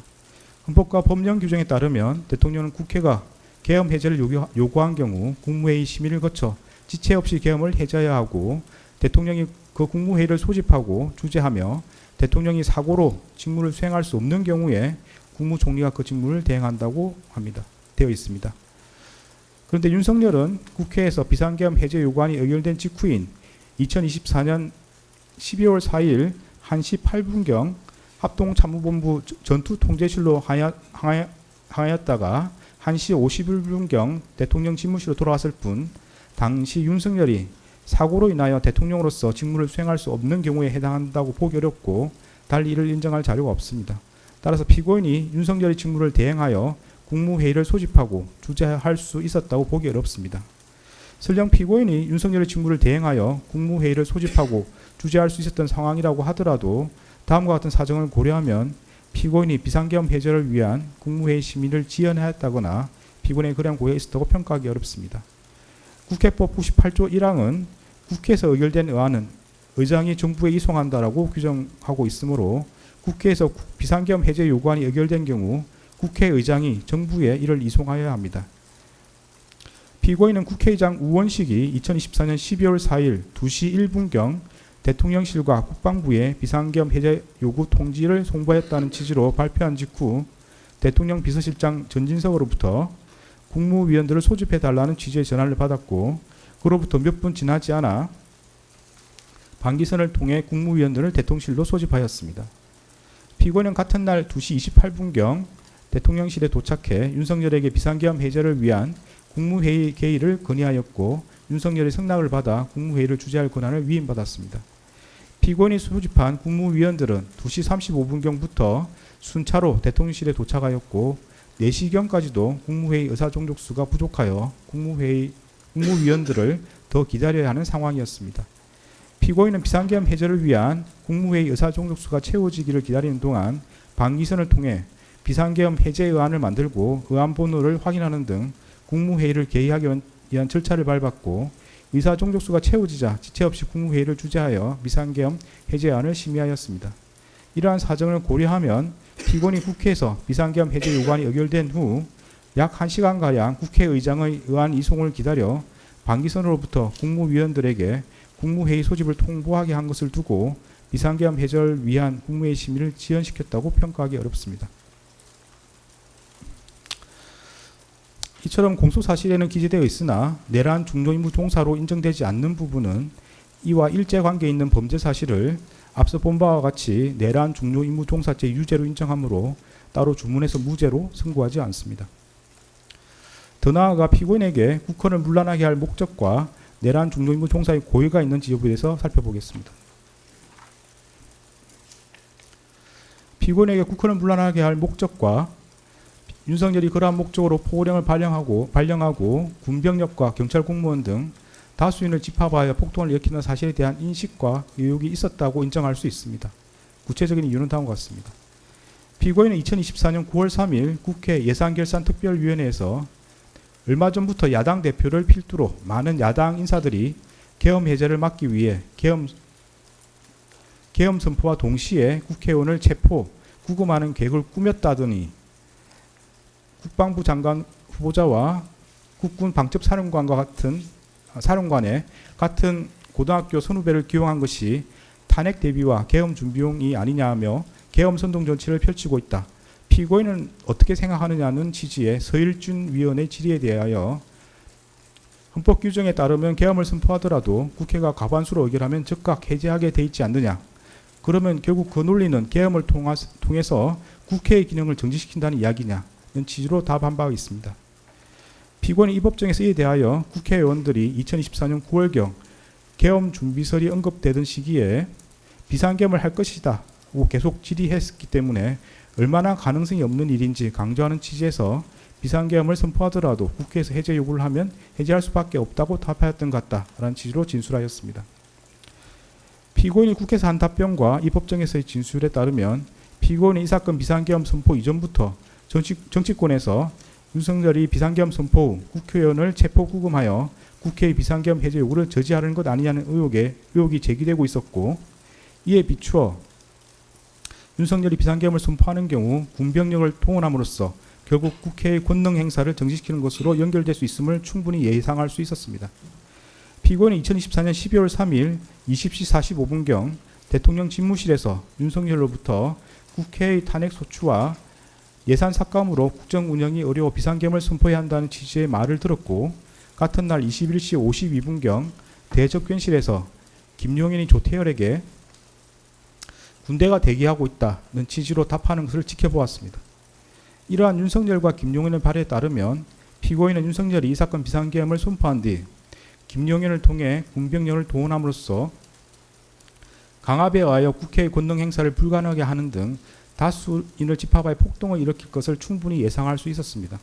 헌법과 법령 규정에 따르면 대통령은 국회가 계엄 해제를 요구한 경우 국무회의 심의를 거쳐 지체 없이 계엄을 해제해야 하고, 대통령이 그 국무회의를 소집하고 주재하며 대통령이 사고로 직무를 수행할 수 없는 경우에 국무총리가 그 직무를 대행한다고 되어 있습니다. 그런데 윤석열은 국회에서 비상계엄 해제 요구안이 의결된 직후인 2024년 12월 4일 1시 8분경 합동참모본부 전투통제실로 항하였다가 1시 51분경 대통령 집무실로 돌아왔을 뿐, 당시 윤석열이 사고로 인하여 대통령으로서 직무를 수행할 수 없는 경우에 해당한다고 보기 어렵고, 달리 이를 인정할 자료가 없습니다. 따라서 피고인이 윤석열의 직무를 대행하여 국무회의를 소집하고 주재할 수 있었다고 보기 어렵습니다. 설령 피고인이 윤석열의 직무를 대행하여 국무회의를 소집하고 주재할 수 있었던 상황이라고 하더라도 다음과 같은 사정을 고려하면 피고인이 비상계엄 해제를 위한 국무회의 심의를 지연하였다거나 피고인의 그러한 고의가 있었다고 평가하기 어렵습니다. 국회법 98조 1항은 국회에서 의결된 의안은 의장이 정부에 이송한다라고 규정하고 있으므로 국회에서 비상계엄 해제 요구안이 의결된 경우 국회의장이 정부에 이를 이송하여야 합니다. 피고인은 국회의장 우원식이 2024년 12월 4일 2시 1분경 대통령실과 국방부에 비상계엄 해제 요구 통지를 송부했다는 취지로 발표한 직후 대통령 비서실장 전진석으로부터 국무위원들을 소집해달라는 취지의 전화를 받았고, 그로부터 몇 분 지나지 않아 방기선을 통해 국무위원들을 대통령실로 소집하였습니다. 피고인은 같은 날 2시 28분경 대통령실에 도착해 윤석열에게 비상계엄 해제를 위한 국무회의 개의를 건의하였고 윤석열의 승낙을 받아 국무회의를 주재할 권한을 위임받았습니다. 피고인이 소집한 국무위원들은 2시 35분경부터 순차로 대통령실에 도착하였고 4시경까지도 국무회의 의사종족수가 부족하여 국무위원들을 더 기다려야 하는 상황이었습니다. 피고인은 비상계엄 해제를 위한 국무회의 의사종족수가 채워지기를 기다리는 동안 방기선을 통해 비상계엄 해제 의안을 만들고 의안 번호를 확인하는 등 국무회의를 개의하기 위한 절차를 밟았고 의사종족수가 채워지자 지체 없이 국무회의를 주재하여 비상계엄 해제안을 심의하였습니다. 이러한 사정을 고려하면 피고인이 국회에서 비상계엄 해제 요구안이 의결된 후 약 1시간가량 국회의장의 의안 이송을 기다려 방기선으로부터 국무위원들에게 국무회의 소집을 통보하게 한 것을 두고 비상계엄 해제를 위한 국무회의 심의를 지연시켰다고 평가하기 어렵습니다. 이처럼 공소사실에는 기재되어 있으나 내란 중요임무 종사로 인정되지 않는 부분은 이와 일제관계 있는 범죄 사실을 앞서 본 바와 같이 내란 중요임무 종사죄 유죄로 인정하므로 따로 주문해서 무죄로 선고하지 않습니다. 더 나아가 피고인에게 국헌을 문란하게 할 목적과 내란 중요임무 종사의 고의가 있는지 여부에 대해서 살펴보겠습니다. 피고인에게 국헌을 문란하게 할 목적과 윤석열이 그러한 목적으로 포고령을 발령하고 군병력과 경찰 공무원 등 다수인을 집합하여 폭동을 일으키는 사실에 대한 인식과 의혹이 있었다고 인정할 수 있습니다. 구체적인 이유는 다음과 같습니다. 피고인은 2024년 9월 3일 국회 예산결산특별위원회에서 얼마 전부터 야당 대표를 필두로 많은 야당 인사들이 계엄 해제를 막기 위해 계엄 선포와 동시에 국회의원을 체포, 구금하는 계획을 꾸몄다더니 국방부 장관 후보자와 국군 방첩사령관의 같은 고등학교 선후배를 기용한 것이 탄핵 대비와 계엄 준비용이 아니냐며 계엄 선동 정치를 펼치고 있다. 피고인은 어떻게 생각하느냐는 취지의 서일준 위원의 질의에 대하여 헌법 규정에 따르면 계엄을 선포하더라도 국회가 과반수로 의결하면 즉각 해제하게 돼 있지 않느냐. 그러면 결국 그 논리는 계엄을 통해서 국회의 기능을 정지시킨다는 이야기냐는 취지로 답한 바가 있습니다. 피고인이 이 법정에서 이에 대하여 국회의원들이 2024년 9월경 계엄 준비설이 언급되던 시기에 비상계엄을 할 것이다 고 계속 질의했기 때문에 얼마나 가능성이 없는 일인지 강조하는 취지에서 비상계엄을 선포하더라도 국회에서 해제 요구를 하면 해제할 수밖에 없다고 답하였던 것 같다라는 취지로 진술하였습니다. 피고인이 국회에서 한 답변과 이 법정에서의 진술에 따르면 피고인이 이 사건 비상계엄 선포 이전부터 정치권에서 윤석열이 비상계엄 선포 후 국회의원을 체포 구금하여 국회의 비상계엄 해제 요구를 저지하려는 것 아니냐는 의혹이 제기되고 있었고, 이에 비추어 윤석열이 비상계엄을 선포하는 경우 군병력을 동원함으로써 결국 국회의 권능 행사를 정지시키는 것으로 연결될 수 있음을 충분히 예상할 수 있었습니다. 피고인은 2024년 12월 3일 20시 45분경 대통령 집무실에서 윤석열로부터 국회의 탄핵 소추와 예산 삭감으로 국정 운영이 어려워 비상계엄을 선포해야 한다는 취지의 말을 들었고, 같은 날 21시 52분경 대접견실에서 김용현이 조태열에게 군대가 대기하고 있다는 취지로 답하는 것을 지켜보았습니다. 이러한 윤석열과 김용현의 발언에 따르면 피고인은 윤석열이 이 사건 비상계엄을 선포한 뒤 김용현을 통해 군병력을 동원함으로써 강압에 의하여 국회의 권능 행사를 불가능하게 하는 등 다수인을 집합하여 폭동을 일으킬 것을 충분히 예상할 수 있었습니다.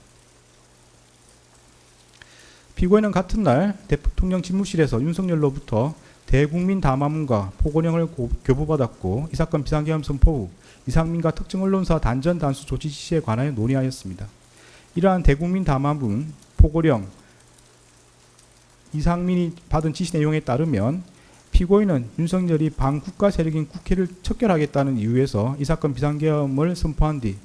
피고인은 같은 날 대통령 집무실에서 윤석열로부터 대국민 담화문과 포고령을 교부받았고, 이 사건 비상계엄 선포 후 이상민과 특정 언론사 단전 단수 조치 지시에 관하여 논의하였습니다. 이러한 대국민 담화문, 포고령, 이상민이 받은 지시 내용에 따르면 피고인은 윤석열이 반국가 세력인 국회를 척결하겠다는 이유에서 이 사건 비상계엄을 선포한 뒤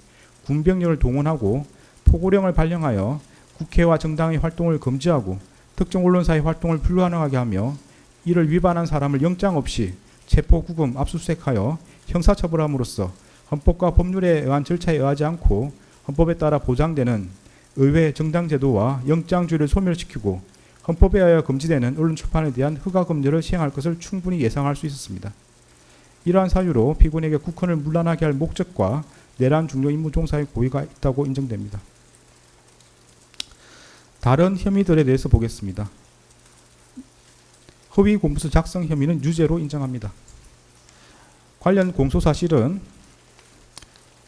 군병력을 동원하고 포고령을 발령하여 국회와 정당의 활동을 금지하고 특정 언론사의 활동을 불가능하게 하며 이를 위반한 사람을 영장 없이 체포, 구금, 압수수색하여 형사처벌함으로써 헌법과 법률에 의한 절차에 의하지 않고 헌법에 따라 보장되는 의회 정당제도와 영장주의를 소멸시키고 헌법에 의하여 금지되는 언론 출판에 대한 허가 금지를 시행할 것을 충분히 예상할 수 있었습니다. 이러한 사유로 피고인에게 국헌을 문란하게 할 목적과 내란 중요 임무 종사의 고의가 있다고 인정됩니다. 다른 혐의들에 대해서 보겠습니다. 허위 공문서 작성 혐의는 유죄로 인정합니다. 관련 공소사실은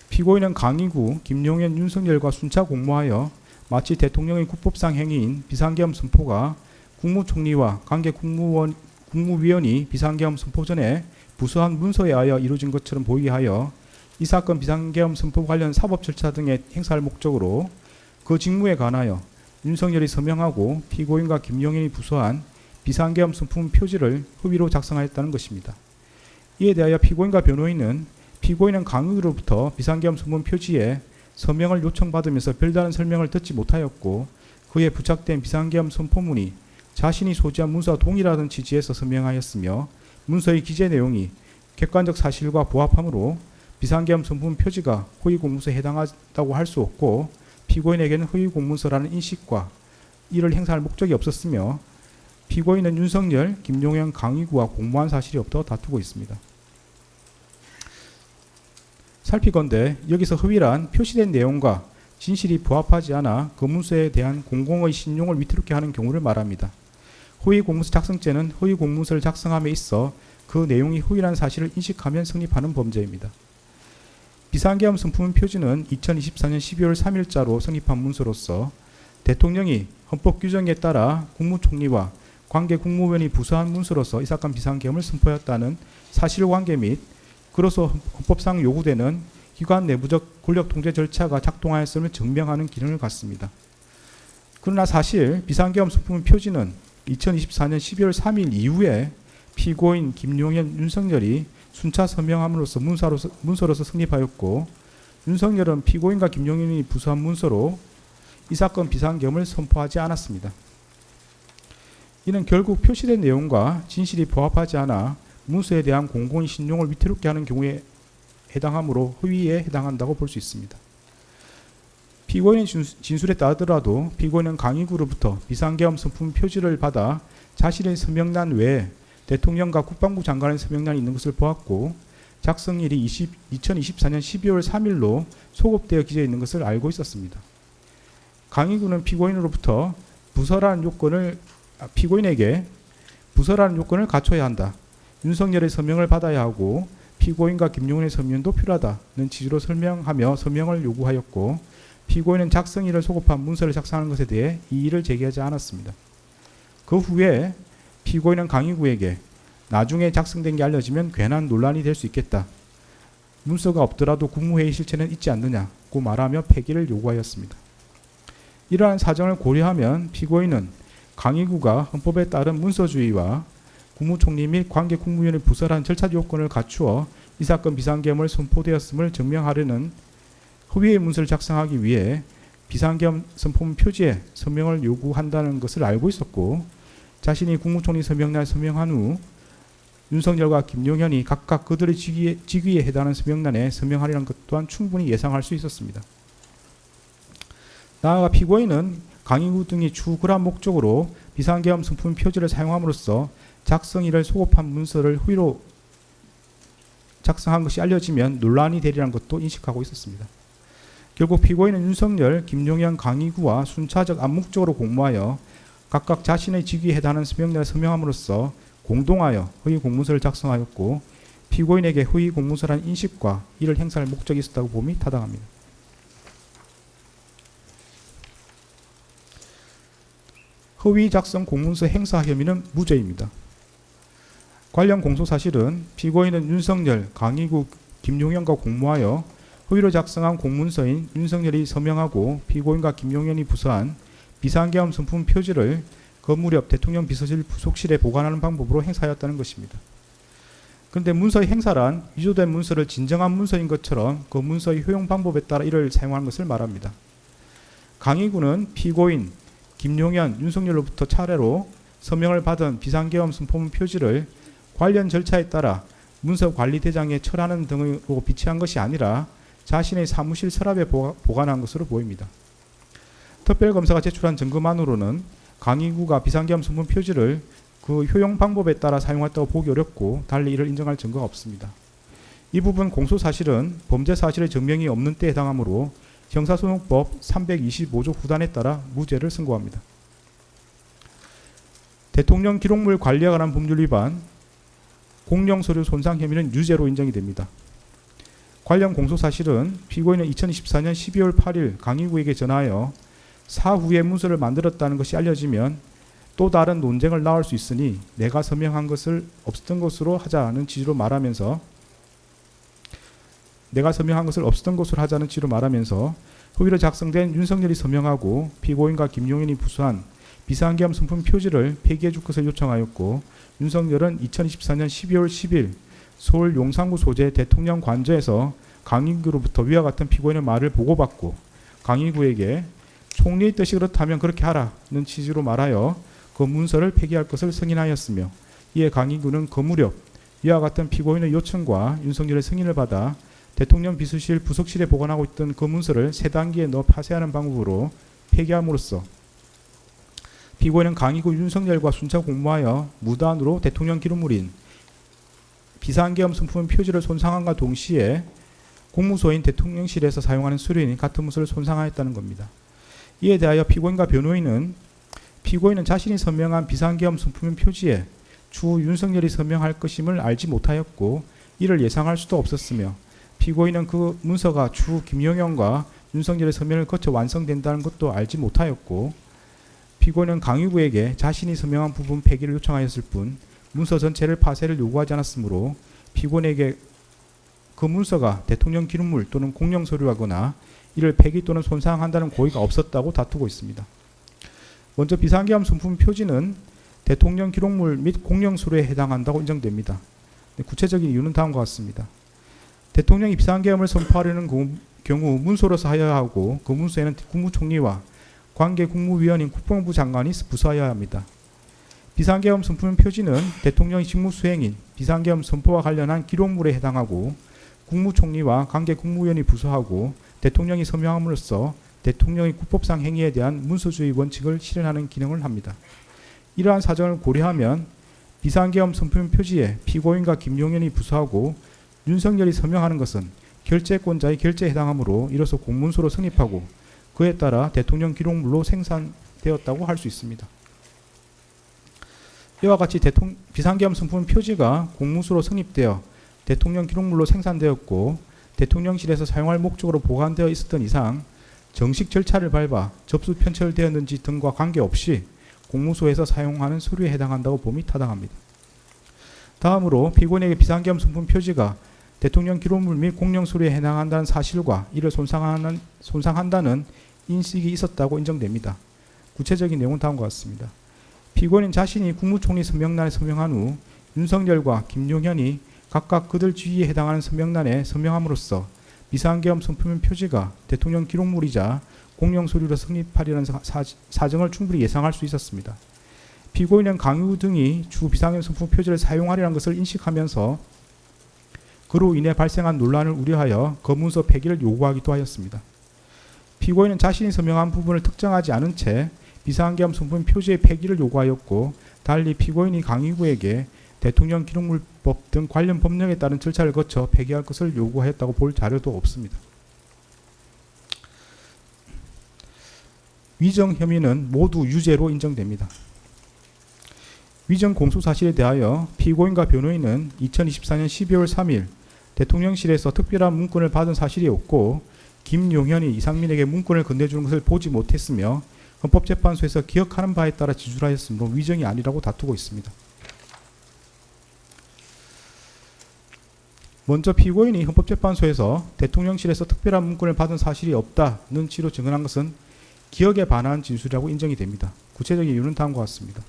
피고인은 강의구 김용현, 윤석열과 순차 공모하여 마치 대통령의 국법상 행위인 비상계엄 선포가 국무총리와 관계 국무위원이 비상계엄 선포 전에 부수한 문서에 의하여 이루어진 것처럼 보이게 하여 이 사건 비상계엄 선포 관련 사법 절차 등의 행사할 목적으로 그 직무에 관하여 윤석열이 서명하고 피고인과 김용현이 부수한 비상계엄 선포문 표지를 허위로 작성하였다는 것입니다. 이에 대하여 피고인과 변호인은 피고인은 강의로부터 비상계엄 선포문 표지에 서명을 요청받으면서 별다른 설명을 듣지 못하였고 그에 부착된 비상계엄 선포문이 자신이 소지한 문서와 동일하다는 취지에서 서명하였으며 문서의 기재 내용이 객관적 사실과 부합하므로 비상계엄 선포문 표지가 허위 공문서에 해당한다고 할 수 없고 피고인에게는 허위 공문서라는 인식과 이를 행사할 목적이 없었으며 피고인은 윤석열, 김용현, 강의구와 공모한 사실이 없다고 다투고 있습니다. 살피건대 여기서 허위란 표시된 내용과 진실이 부합하지 않아 그 문서에 대한 공공의 신용을 위태롭게 하는 경우를 말합니다. 허위 공문서 작성죄는 허위 공문서를 작성함에 있어 그 내용이 허위라는 사실을 인식하면 성립하는 범죄입니다. 비상계엄 선포문 표지는 2024년 12월 3일자로 성립한 문서로서 대통령이 헌법 규정에 따라 국무총리와 관계 국무위원이 부수한 문서로서 이 사건 비상계엄을 선포했다는 사실관계 및 그로서 헌법상 요구되는 기관 내부적 권력 통제 절차가 작동하였음을 증명하는 기능을 갖습니다. 그러나 사실 비상계엄 선포문 표지는 2024년 12월 3일 이후에 피고인 김용현, 윤석열이 순차 서명함으로써 문서로서 성립하였고 윤석열은 피고인과 김용현이 부수한 문서로 이 사건 비상계엄을 선포하지 않았습니다. 이는 결국 표시된 내용과 진실이 부합하지 않아 문서에 대한 공공의 신용을 위태롭게 하는 경우에 해당하므로 허위에 해당한다고 볼 수 있습니다. 피고인의 진술에 따르더라도 피고인은 강의구로부터 비상계엄 선포문 표지를 받아 자신의 서명란 외에 대통령과 국방부 장관의 서명란이 있는 것을 보았고 작성일이 2024년 12월 3일로 소급되어 기재해 있는 것을 알고 있었습니다. 강의구는 피고인으로부터 피고인에게 부서라는 요건을 갖춰야 한다. 윤석열의 서명을 받아야 하고 피고인과 김용현의 서명도 필요하다는 취지로 설명하며 서명을 요구하였고 피고인은 작성일을 소급한 문서를 작성하는 것에 대해 이의를 제기하지 않았습니다. 그 후에 피고인은 강의구에게 나중에 작성된 게 알려지면 괜한 논란이 될 수 있겠다. 문서가 없더라도 국무회의 실체는 있지 않느냐고 말하며 폐기를 요구하였습니다. 이러한 사정을 고려하면 피고인은 강의구가 헌법에 따른 문서주의와 국무총리 및 관계 국무위원의 부설한 절차 요건을 갖추어 이 사건 비상계엄을 선포되었음을 증명하려는 허위의 문서를 작성하기 위해 비상계엄 선포문 표지에 서명을 요구한다는 것을 알고 있었고 자신이 국무총리 서명란에 서명한 후 윤석열과 김용현이 각각 그들의 직위에 해당하는 서명란에 서명하리라는 것 또한 충분히 예상할 수 있었습니다. 나아가 피고인은 강의구 등이 추구한 목적으로 비상계엄 선포문 표지를 사용함으로써 작성일을 소급한 문서를 허위로 작성한 것이 알려지면 논란이 되리라는 것도 인식하고 있었습니다. 결국 피고인은 윤석열, 김용현, 강의구와 순차적 암묵적으로 공모하여 각각 자신의 직위에 해당하는 서명란에 서명함으로써 공동하여 허위 공문서를 작성하였고 피고인에게 허위 공문서라는 인식과 이를 행사할 목적이 있었다고 봄이 타당합니다. 허위 작성 공문서 행사 혐의는 무죄입니다. 관련 공소사실은 피고인은 윤석열, 강의구, 김용현과 공모하여 허위로 작성한 공문서인 윤석열이 서명하고 피고인과 김용현이 부서한 비상계엄 선포문 표지를 건물 옆 대통령 비서실 부속실에 보관하는 방법으로 행사하였다는 것입니다. 그런데 문서의 행사란 위조된 문서를 진정한 문서인 것처럼 그 문서의 효용 방법에 따라 이를 사용하는 것을 말합니다. 강의구는 피고인, 김용현, 윤석열로부터 차례로 서명을 받은 비상계엄 선포문 표지를 관련 절차에 따라 문서관리대장에 철하는 등으로 비치한 것이 아니라 자신의 사무실 서랍에 보관한 것으로 보입니다. 특별검사가 제출한 증거만으로는 강의구가 비상계엄 선포문 표지를 그 효용 방법에 따라 사용했다고 보기 어렵고 달리 이를 인정할 증거가 없습니다. 이 부분 공소 사실은 범죄 사실의 증명이 없는 때에 해당하므로 형사소송법 325조 후단에 따라 무죄를 선고합니다. 대통령 기록물 관리에 관한 법률 위반, 공영서류 손상 혐의는 유죄로 인정이 됩니다. 관련 공소 사실은 피고인은 2024년 12월 8일 강의구에게 전하여 사후에 문서를 만들었다는 것이 알려지면 또 다른 논쟁을 낳을 수 있으니 내가 서명한 것을 없었던 것으로 하자는 취지로 말하면서 허위로 작성된 윤석열이 서명하고 피고인과 김용현이 부수한 비상계엄 선품 표지를 폐기해 줄 것을 요청하였고, 윤석열은 2024년 12월 10일 서울 용산구 소재 대통령 관저에서 강의구로부터 위와 같은 피고인의 말을 보고받고 강의구에게 총리의 뜻이 그렇다면 그렇게 하라는 취지로 말하여 그 문서를 폐기할 것을 승인하였으며, 이에 강의구는 그 무렵 위와 같은 피고인의 요청과 윤석열의 승인을 받아 대통령 비서실 부속실에 보관하고 있던 그 문서를 세 단계에 넣어 파쇄하는 방법으로 폐기함으로써 피고인은 강의구 윤석열과 순차 공모하여 무단으로 대통령 기록물인 비상계엄 선품 표지를 손상함과 동시에 공무소인 대통령실에서 사용하는 서류인 같은 문서를 손상하였다는 겁니다. 이에 대하여 피고인과 변호인은 피고인은 자신이 서명한 비상계엄 선품 표지에 추후 윤석열이 서명할 것임을 알지 못하였고 이를 예상할 수도 없었으며, 피고인은 그 문서가 추후 김용현과 윤석열의 서명을 거쳐 완성된다는 것도 알지 못하였고, 피고인은 강의구에게 자신이 서명한 부분 폐기를 요청하였을 뿐 문서 전체를 파쇄를 요구하지 않았으므로 피고인에게 그 문서가 대통령 기록물 또는 공용 서류하거나 이를 폐기 또는 손상한다는 고의가 없었다고 다투고 있습니다. 먼저 비상계엄 선품 표지는 대통령 기록물 및 공용 서류에 해당한다고 인정됩니다. 구체적인 이유는 다음과 같습니다. 대통령이 비상계엄을 선포하려는 경우 문서로서 하여야 하고 그 문서에는 국무총리와 관계 국무위원인 국방부 장관이 부서하여야 합니다. 비상계엄 선품 표지는 대통령의 직무수행인 비상계엄 선포와 관련한 기록물에 해당하고 국무총리와 관계 국무위원이 부서하고 대통령이 서명함으로써 대통령의 국법상 행위에 대한 문서주의 원칙을 실현하는 기능을 합니다. 이러한 사정을 고려하면 비상계엄 선품 표지에 피고인과 김용현이 부서하고 윤석열이 서명하는 것은 결재권자의 결재에 해당하므로 이로써 공문서로 성립하고 그에 따라 대통령 기록물로 생산되었다고 할 수 있습니다. 이와 같이 비상계엄 선품 표지가 공문서로 성립되어 대통령 기록물로 생산되었고 대통령실에서 사용할 목적으로 보관되어 있었던 이상 정식 절차를 밟아 접수 편철되었는지 등과 관계없이 공무소에서 사용하는 서류에 해당한다고 봄이 타당합니다. 다음으로 피고인에게 비상계엄 선품 표지가 대통령 기록물 및 공용 서류에 해당한다는 사실과 이를 손상한다는 인식이 있었다고 인정됩니다. 구체적인 내용은 다음과 같습니다. 피고인은 자신이 국무총리 서명란에 서명한 후 윤석열과 김용현이 각각 그들 지위에 해당하는 서명란에 서명함으로써 비상계엄 선품 표지가 대통령 기록물이자 공용 서류로 성립하리라는 사정을 충분히 예상할 수 있었습니다. 피고인은 강유 등이 주 비상계엄 선품 표지를 사용하리라는 것을 인식하면서 그로 인해 발생한 논란을 우려하여 그 문서 폐기를 요구하기도 하였습니다. 피고인은 자신이 서명한 부분을 특정하지 않은 채 비상계엄 선품 표지의 폐기를 요구하였고, 달리 피고인이 강의구에게 대통령 기록물법 등 관련 법령에 따른 절차를 거쳐 폐기할 것을 요구하였다고 볼 자료도 없습니다. 위정 혐의는 모두 유죄로 인정됩니다. 위정 공소 사실에 대하여 피고인과 변호인은 2024년 12월 3일 대통령실에서 특별한 문건을 받은 사실이 없고 김용현이 이상민에게 문건을 건네주는 것을 보지 못했으며 헌법재판소에서 기억하는 바에 따라 지출하였으므로 위정이 아니라고 다투고 있습니다. 먼저 피고인이 헌법재판소에서 대통령실에서 특별한 문건을 받은 사실이 없다는 취지로 증언한 것은 기억에 반한 진술이라고 인정이 됩니다. 구체적인 이유는 다음과 같습니다.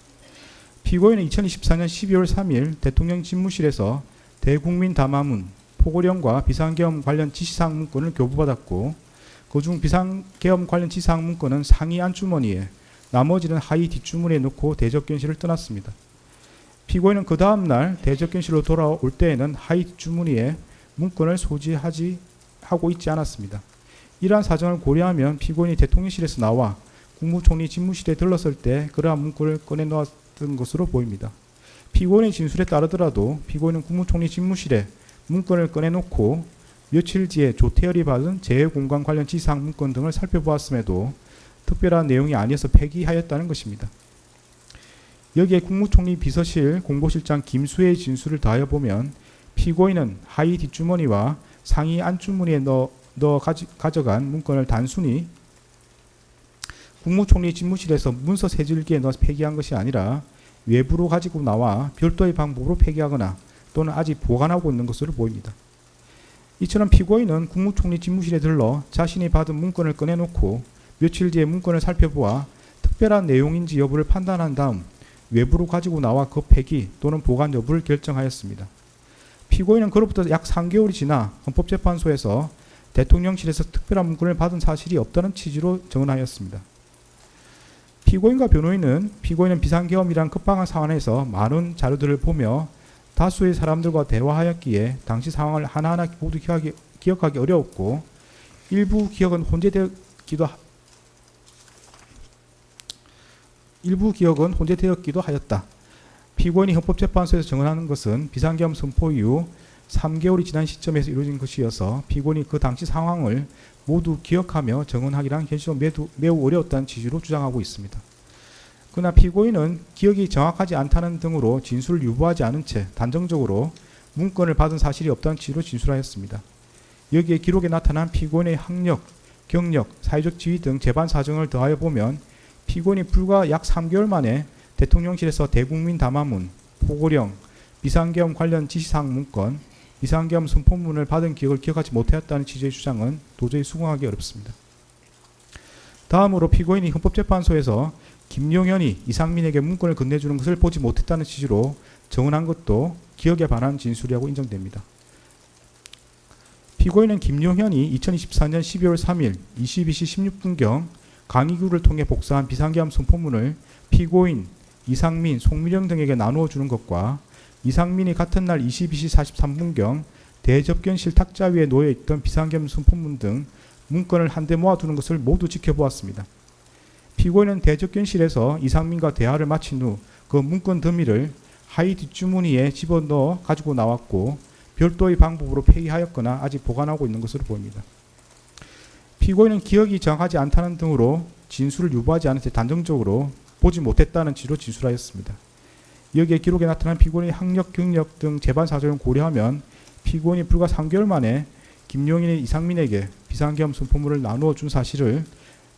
피고인은 2024년 12월 3일 대통령 집무실에서 대국민 담화문, 포고령과 비상계엄 관련 지시사항 문건을 교부받았고 그중 비상계엄 관련 지시사항 문건은 상위 안주머니에 나머지는 하위 뒷주머니에 넣고 대접견실을 떠났습니다. 피고인은 그 다음날 대접견실로 돌아올 때에는 하위 뒷주머니에 문건을 소지하고 있지 않았습니다. 이러한 사정을 고려하면 피고인이 대통령실에서 나와 국무총리 집무실에 들렀을 때 그러한 문건을 꺼내놓았던 것으로 보입니다. 피고인의 진술에 따르더라도 피고인은 국무총리 집무실에 문건을 꺼내놓고 며칠 뒤에 조태열이 받은 재해공간 관련 지시사항 문건 등을 살펴보았음에도 특별한 내용이 아니어서 폐기하였다는 것입니다. 여기에 국무총리 비서실 공보실장 김수혜의 진술을 더하여 보면 피고인은 하의 뒷주머니와 상의 안주머니에 넣어 가져간 문건을 단순히 국무총리 집무실에서 문서 세줄기에 넣어 폐기한 것이 아니라 외부로 가지고 나와 별도의 방법으로 폐기하거나 또는 아직 보관하고 있는 것으로 보입니다. 이처럼 피고인은 국무총리 집무실에 들러 자신이 받은 문건을 꺼내놓고 며칠 뒤에 문건을 살펴보아 특별한 내용인지 여부를 판단한 다음 외부로 가지고 나와 그 폐기 또는 보관 여부를 결정하였습니다. 피고인은 그로부터 약 3개월이 지나 헌법재판소에서 대통령실에서 특별한 문건을 받은 사실이 없다는 취지로 정언하였습니다. 피고인과 변호인은 비상계엄이란 급박한 상황에서 많은 자료들을 보며 다수의 사람들과 대화하였기에 당시 상황을 하나하나 모두 기억하기 어려웠고 일부 기억은 혼재되었기도 하였다. 피고인이 헌법재판소에서 정언하는 것은 비상계엄 선포 이후 3개월이 지난 시점에서 이루어진 것이어서 피고인이 그 당시 상황을 모두 기억하며 정언하기란 현실적으로 매우 어려웠다는 취지로 주장하고 있습니다. 그러나 피고인은 기억이 정확하지 않다는 등으로 진술을 유보하지 않은 채 단정적으로 문건을 받은 사실이 없다는 취지로 진술하였습니다. 여기에 기록에 나타난 피고인의 학력, 경력, 사회적 지위 등 재반 사정을 더하여 보면 피고인이 불과 약 3개월 만에 대통령실에서 대국민 담화문, 포고령, 비상계엄 관련 지시사항 문건, 비상계엄 선포문을 받은 기억을 기억하지 못하였다는 취지의 주장은 도저히 수긍하기 어렵습니다. 다음으로 피고인이 헌법재판소에서 김용현이 이상민에게 문건을 건네주는 것을 보지 못했다는 취지로 정언한 것도 기억에 반한 진술이라고 인정됩니다. 피고인은 김용현이 2024년 12월 3일 22시 16분경 강의규를 통해 복사한 비상계엄 선포문을 피고인, 이상민, 송미령 등에게 나누어 주는 것과 이상민이 같은 날 22시 43분경 대접견실 탁자 위에 놓여 있던 비상계엄 선포문 등 문건을 한데 모아두는 것을 모두 지켜보았습니다. 피고인은 대접견실에서 이상민과 대화를 마친 후 그 문건 더미를 하의 뒷주머니에 집어넣어 가지고 나왔고 별도의 방법으로 폐기하였거나 아직 보관하고 있는 것으로 보입니다. 피고인은 기억이 정확하지 않다는 등으로 진술을 유보하지 않은 채 단정적으로 보지 못했다는 취지로 진술하였습니다. 여기에 기록에 나타난 피고인의 학력, 경력 등 재반 사정을 고려하면 피고인이 불과 3개월 만에 김용인의 이상민에게 비상계엄 선포문을 나누어 준 사실을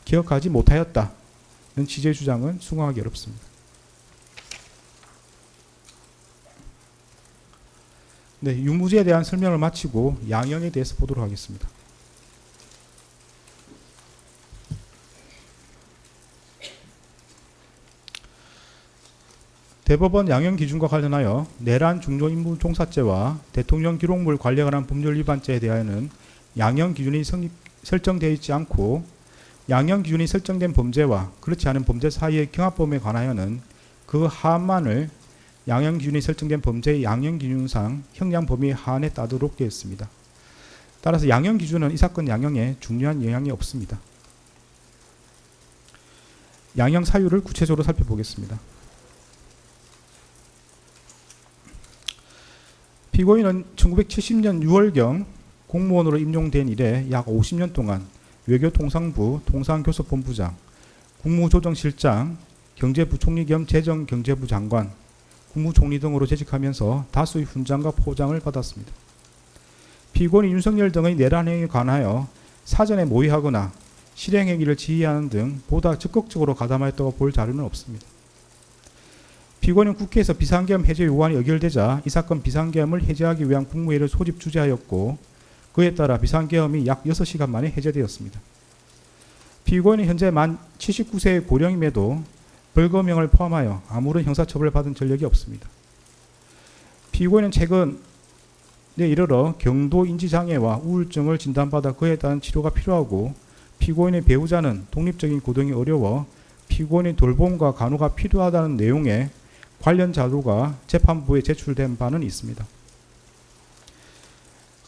기억하지 못하였다는 취지의 주장은 수긍하기 어렵습니다. 네, 유무죄에 대한 설명을 마치고 양형에 대해서 보도록 하겠습니다. 대법원 양형 기준과 관련하여 내란 중요임무 종사죄와 대통령 기록물 관리에 관한 법률 위반죄에 대하여는 양형 기준이 설정되어 있지 않고 양형 기준이 설정된 범죄와 그렇지 않은 범죄 사이의 경합범에 관하여는 그 하한만을 양형 기준이 설정된 범죄의 양형 기준상 형량 범위 하한에 따르도록 되어 있습니다. 따라서 양형 기준은 이 사건 양형에 중요한 영향이 없습니다. 양형 사유를 구체적으로 살펴보겠습니다. 피고인은 1970년 6월경 공무원으로 임용된 이래 약 50년 동안 외교통상부 통상교섭본부장, 국무조정실장, 경제부총리 겸 재정경제부 장관, 국무총리 등으로 재직하면서 다수의 훈장과 포장을 받았습니다. 피고인 윤석열 등의 내란 행위에 관하여 사전에 모의하거나 실행 행위를 지휘하는 등 보다 적극적으로 가담하였다고 볼 자료는 없습니다. 피고인은 국회에서 비상계엄 해제 요구안이 의결되자 이 사건 비상계엄을 해제하기 위한 국무회의를 소집 주재하였고 그에 따라 비상계엄이 약 6시간 만에 해제되었습니다. 피고인은 현재 만 79세의 고령임에도 벌금형을 포함하여 아무런 형사처벌을 받은 전력이 없습니다. 피고인은 최근에 이르러 경도 인지장애와 우울증을 진단받아 그에 따른 치료가 필요하고 피고인의 배우자는 독립적인 고등이 어려워 피고인의 돌봄과 간호가 필요하다는 내용의 관련 자료가 재판부에 제출된 바는 있습니다.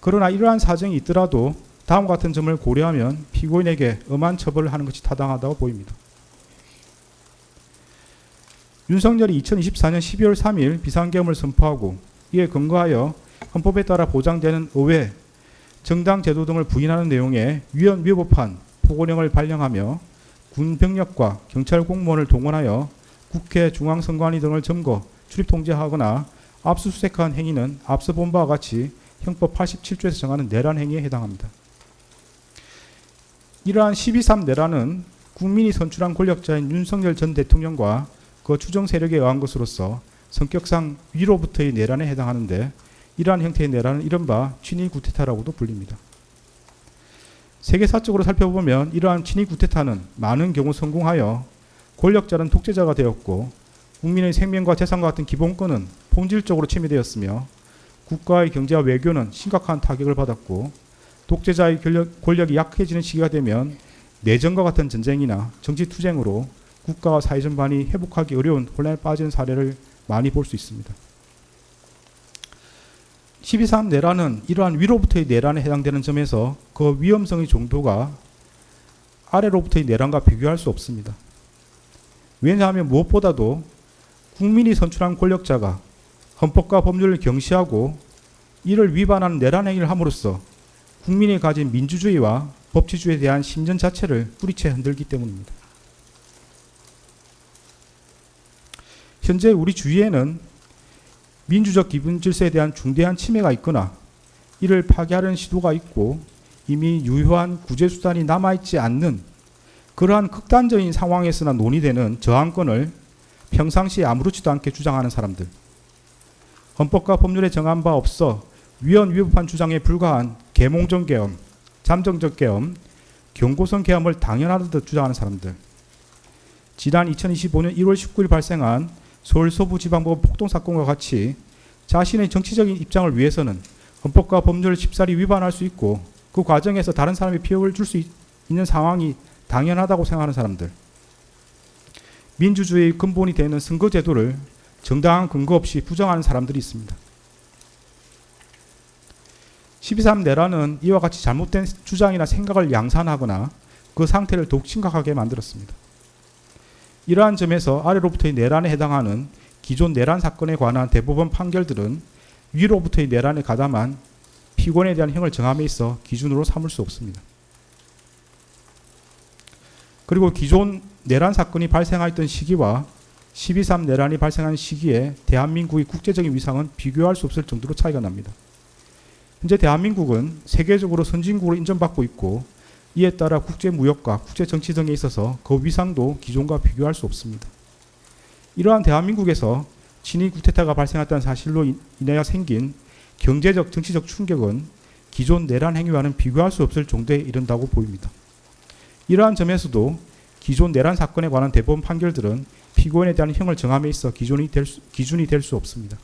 그러나 이러한 사정이 있더라도 다음과 같은 점을 고려하면 피고인에게 엄한 처벌을 하는 것이 타당하다고 보입니다. 윤석열이 2024년 12월 3일 비상계엄을 선포하고 이에 근거하여 헌법에 따라 보장되는 의회, 정당 제도 등을 부인하는 내용의 위헌위법한 포고령을 발령하며 군 병력과 경찰 공무원을 동원하여 국회 중앙선관위 등을 점거, 출입 통제하거나 압수수색한 행위는 앞서 본 바와 같이 형법 87조에서 정하는 내란 행위에 해당합니다. 이러한 12.3 내란은 국민이 선출한 권력자인 윤석열 전 대통령과 그 추정 세력에 의한 것으로서 성격상 위로부터의 내란에 해당하는데, 이러한 형태의 내란은 이른바 친위 구테타라고도 불립니다. 세계사적으로 살펴보면 이러한 친위 구테타는 많은 경우 성공하여 권력자는 독재자가 되었고 국민의 생명과 재산과 같은 기본권은 본질적으로 침해되었으며 국가의 경제와 외교는 심각한 타격을 받았고, 독재자의 권력이 약해지는 시기가 되면 내전과 같은 전쟁이나 정치투쟁으로 국가와 사회 전반이 회복하기 어려운 혼란에 빠지는 사례를 많이 볼 수 있습니다. 12.3 내란은 이러한 위로부터의 내란에 해당되는 점에서 그 위험성의 정도가 아래로부터의 내란과 비교할 수 없습니다. 왜냐하면 무엇보다도 국민이 선출한 권력자가 헌법과 법률을 경시하고 이를 위반하는 내란 행위를 함으로써 국민이 가진 민주주의와 법치주의에 대한 신전 자체를 뿌리채 흔들기 때문입니다. 현재 우리 주위에는 민주적 기본 질서에 대한 중대한 침해가 있거나 이를 파괴하려는 시도가 있고 이미 유효한 구제수단이 남아있지 않는 그러한 극단적인 상황에서나 논의되는 저항권을 평상시에 아무렇지도 않게 주장하는 사람들, 헌법과 법률에 정한 바 없어 위헌위법한 주장에 불과한 계몽적 계엄, 잠정적 계엄, 경고성 계엄을 당연하듯 주장하는 사람들, 지난 2025년 1월 19일 발생한 서울 서부지방법원 폭동사건과 같이 자신의 정치적인 입장을 위해서는 헌법과 법률을 쉽사리 위반할 수 있고 그 과정에서 다른 사람이 피해를 줄 수 있는 상황이 당연하다고 생각하는 사람들, 민주주의의 근본이 되는 선거제도를 정당한 근거 없이 부정하는 사람들이 있습니다. 12.3 내란은 이와 같이 잘못된 주장이나 생각을 양산하거나 그 상태를 더욱 심각하게 만들었습니다. 이러한 점에서 아래로부터의 내란에 해당하는 기존 내란 사건에 관한 대법원 판결들은 위로부터의 내란에 가담한 피고인에 대한 형을 정함에 있어 기준으로 삼을 수 없습니다. 그리고 기존 내란 사건이 발생하였던 시기와 12.3 내란이 발생한 시기에 대한민국의 국제적인 위상은 비교할 수 없을 정도로 차이가 납니다. 현재 대한민국은 세계적으로 선진국으로 인정받고 있고 이에 따라 국제무역과 국제정치 등에 있어서 그 위상도 기존과 비교할 수 없습니다. 이러한 대한민국에서 친위 구테타가 발생했다는 사실로 인하여 생긴 경제적, 정치적 충격은 기존 내란 행위와는 비교할 수 없을 정도에 이른다고 보입니다. 이러한 점에서도 기존 내란 사건에 관한 대법원 판결들은 피고인에 대한 형을 정함에 있어 기준이 될 수 없습니다.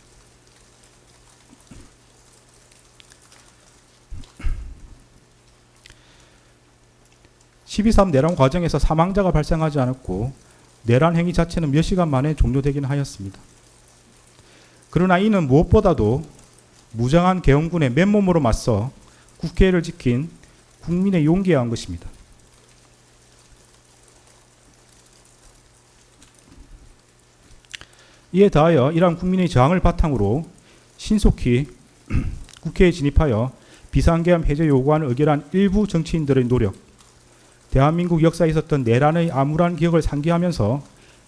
(12.3) 내란 과정에서 사망자가 발생하지 않았고 내란 행위 자체는 몇 시간 만에 종료되긴 하였습니다. 그러나 이는 무엇보다도 무장한 계엄군의 맨몸으로 맞서 국회를 지킨 국민의 용기에 의한 것입니다. 이에 더하여 이러한 국민의 저항을 바탕으로 신속히 국회에 진입하여 비상계엄 해제 요구안을 의결한 일부 정치인들의 노력, 대한민국 역사에 있었던 내란의 암울한 기억을 상기하면서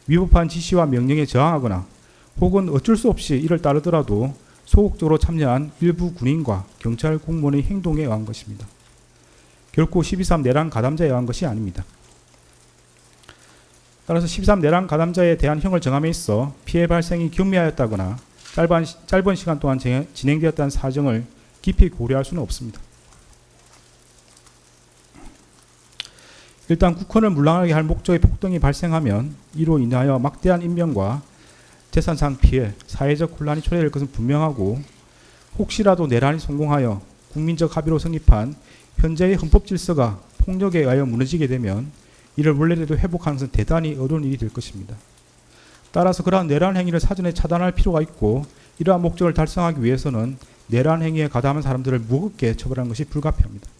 위법한 지시와 명령에 저항하거나 혹은 어쩔 수 없이 이를 따르더라도 소극적으로 참여한 일부 군인과 경찰 공무원의 행동에 의한 것입니다. 결코 12.3 내란 가담자에 의한 것이 아닙니다. 따라서 12.3 내란 가담자에 대한 형을 정함에 있어 피해 발생이 경미하였다거나 짧은 시간 동안 진행되었다는 사정을 깊이 고려할 수는 없습니다. 일단 국헌을 물랑하게 할 목적의 폭동이 발생하면 이로 인하여 막대한 인명과 재산상 피해, 사회적 혼란이 초래될 것은 분명하고 혹시라도 내란이 성공하여 국민적 합의로 성립한 현재의 헌법 질서가 폭력에 의하여 무너지게 되면 이를 원래대로 회복하는 것은 대단히 어려운 일이 될 것입니다. 따라서 그러한 내란 행위를 사전에 차단할 필요가 있고 이러한 목적을 달성하기 위해서는 내란 행위에 가담한 사람들을 무겁게 처벌하는 것이 불가피합니다.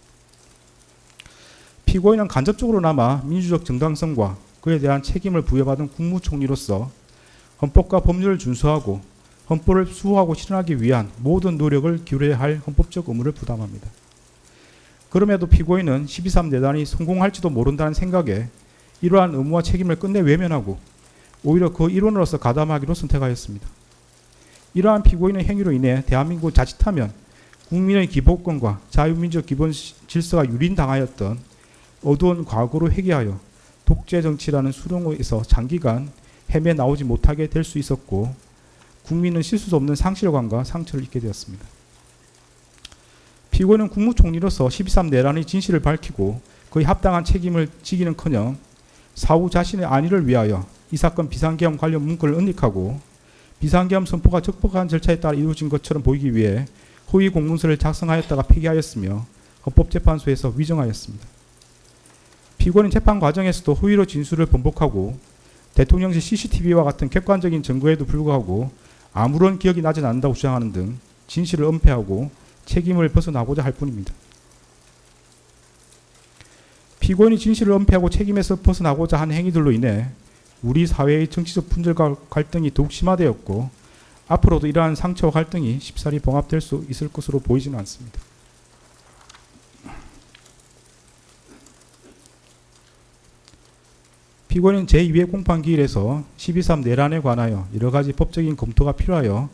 피고인은 간접적으로나마 민주적 정당성과 그에 대한 책임을 부여받은 국무총리로서 헌법과 법률을 준수하고 헌법을 수호하고 실현하기 위한 모든 노력을 기울여야 할 헌법적 의무를 부담합니다. 그럼에도 피고인은 12.3 내란이 성공할지도 모른다는 생각에 이러한 의무와 책임을 끝내 외면하고 오히려 그 일원으로서 가담하기로 선택하였습니다. 이러한 피고인의 행위로 인해 대한민국을 자칫하면 국민의 기본권과 자유민주적 기본 질서가 유린당하였던 어두운 과거로 회귀하여 독재 정치라는 수렁에서 장기간 헤매 나오지 못하게 될 수 있었고 국민은 씻을 수 없는 상실감과 상처를 입게 되었습니다. 피고인은 국무총리로서 12.3 내란의 진실을 밝히고 그의 합당한 책임을 지기는커녕 사후 자신의 안위를 위하여 이 사건 비상계엄 관련 문건을 은닉하고 비상계엄 선포가 적법한 절차에 따라 이루어진 것처럼 보이기 위해 허위 공문서를 작성하였다가 폐기하였으며 헌법재판소에서 위정하였습니다. 피고인은 재판 과정에서도 허위로 진술을 번복하고 대통령실 CCTV와 같은 객관적인 증거에도 불구하고 아무런 기억이 나지 않는다고 주장하는 등 진실을 은폐하고 책임을 벗어나고자 할 뿐입니다. 피고인이 진실을 은폐하고 책임에서 벗어나고자 한 행위들로 인해 우리 사회의 정치적 분열과 갈등이 더욱 심화되었고 앞으로도 이러한 상처와 갈등이 쉽사리 봉합될 수 있을 것으로 보이지는 않습니다. 피고인은 제2회 공판기일에서 12.3 내란에 관하여 여러 가지 법적인 검토가 필요하여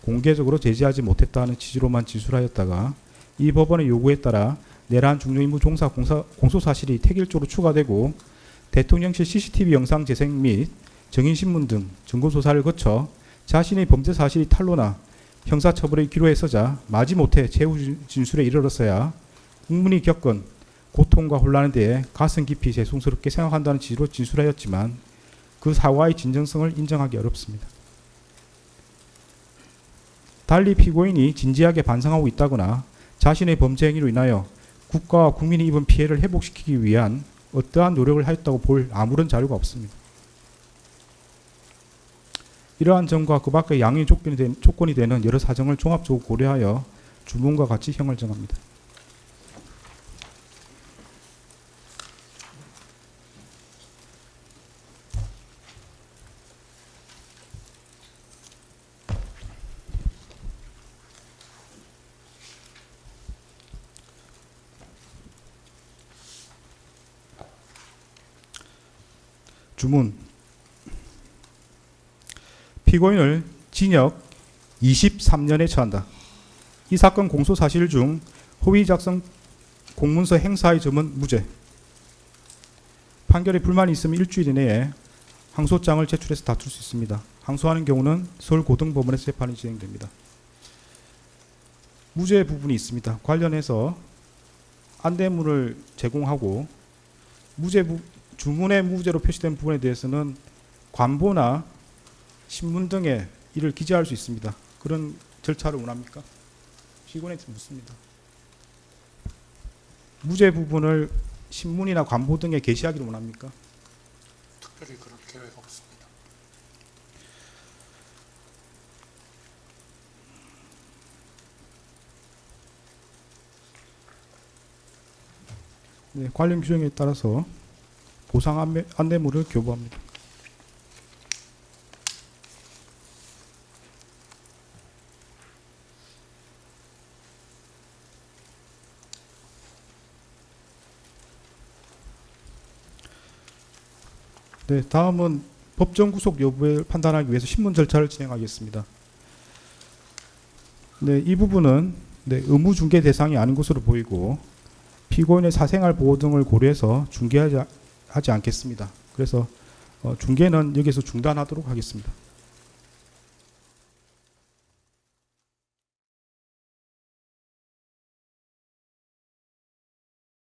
공개적으로 제지하지 못했다는 취지로만 진술하였다가 이 법원의 요구에 따라 내란 중요임무 종사 공소사실이 택일조로 추가되고 대통령실 CCTV 영상 재생 및 증인신문 등 증거조사를 거쳐 자신의 범죄 사실이 탄로나 형사처벌의 기로에 서자 마지못해 최후 진술에 이르렀어야 국민이 겪은 고통과 혼란에 대해 가슴 깊이 죄송스럽게 생각한다는 취지로 진술하였지만 그 사과의 진정성을 인정하기 어렵습니다. 달리 피고인이 진지하게 반성하고 있다거나 자신의 범죄 행위로 인하여 국가와 국민이 입은 피해를 회복시키기 위한 어떠한 노력을 하였다고 볼 아무런 자료가 없습니다. 이러한 점과 그 밖의 양의 조건이 되는 여러 사정을 종합적으로 고려하여 주문과 같이 형을 정합니다. 주문. 피고인을 징역 23년에 처한다. 이 사건 공소 사실 중 허위 작성 공문서 행사의 점은 무죄. 판결에 불만이 있으면 일주일 이내에 항소장을 제출해서 다툴 수 있습니다. 항소하는 경우는 서울고등법원에서 재판이 진행됩니다. 무죄 부분이 있습니다. 관련해서 안대문을 제공하고 주문의 무죄로 표시된 부분에 대해서는 관보나 신문 등에 이를 기재할 수 있습니다. 그런 절차를 원합니까? 피고인한테 묻습니다. 무죄 부분을 신문이나 관보 등에 게시하기를 원합니까? 특별히 그럴 계획 없습니다. 네, 관련 규정에 따라서 보상 안내물을 교부합니다. 네, 다음은 법정 구속 여부를 판단하기 위해서 신문 절차를 진행하겠습니다. 네, 이 부분은 의무 중개 대상이 아닌 것으로 보이고 피고인의 사생활 보호 등을 고려해서 중개하지 않겠습니다. 그래서 중개는 여기서 중단하도록 하겠습니다.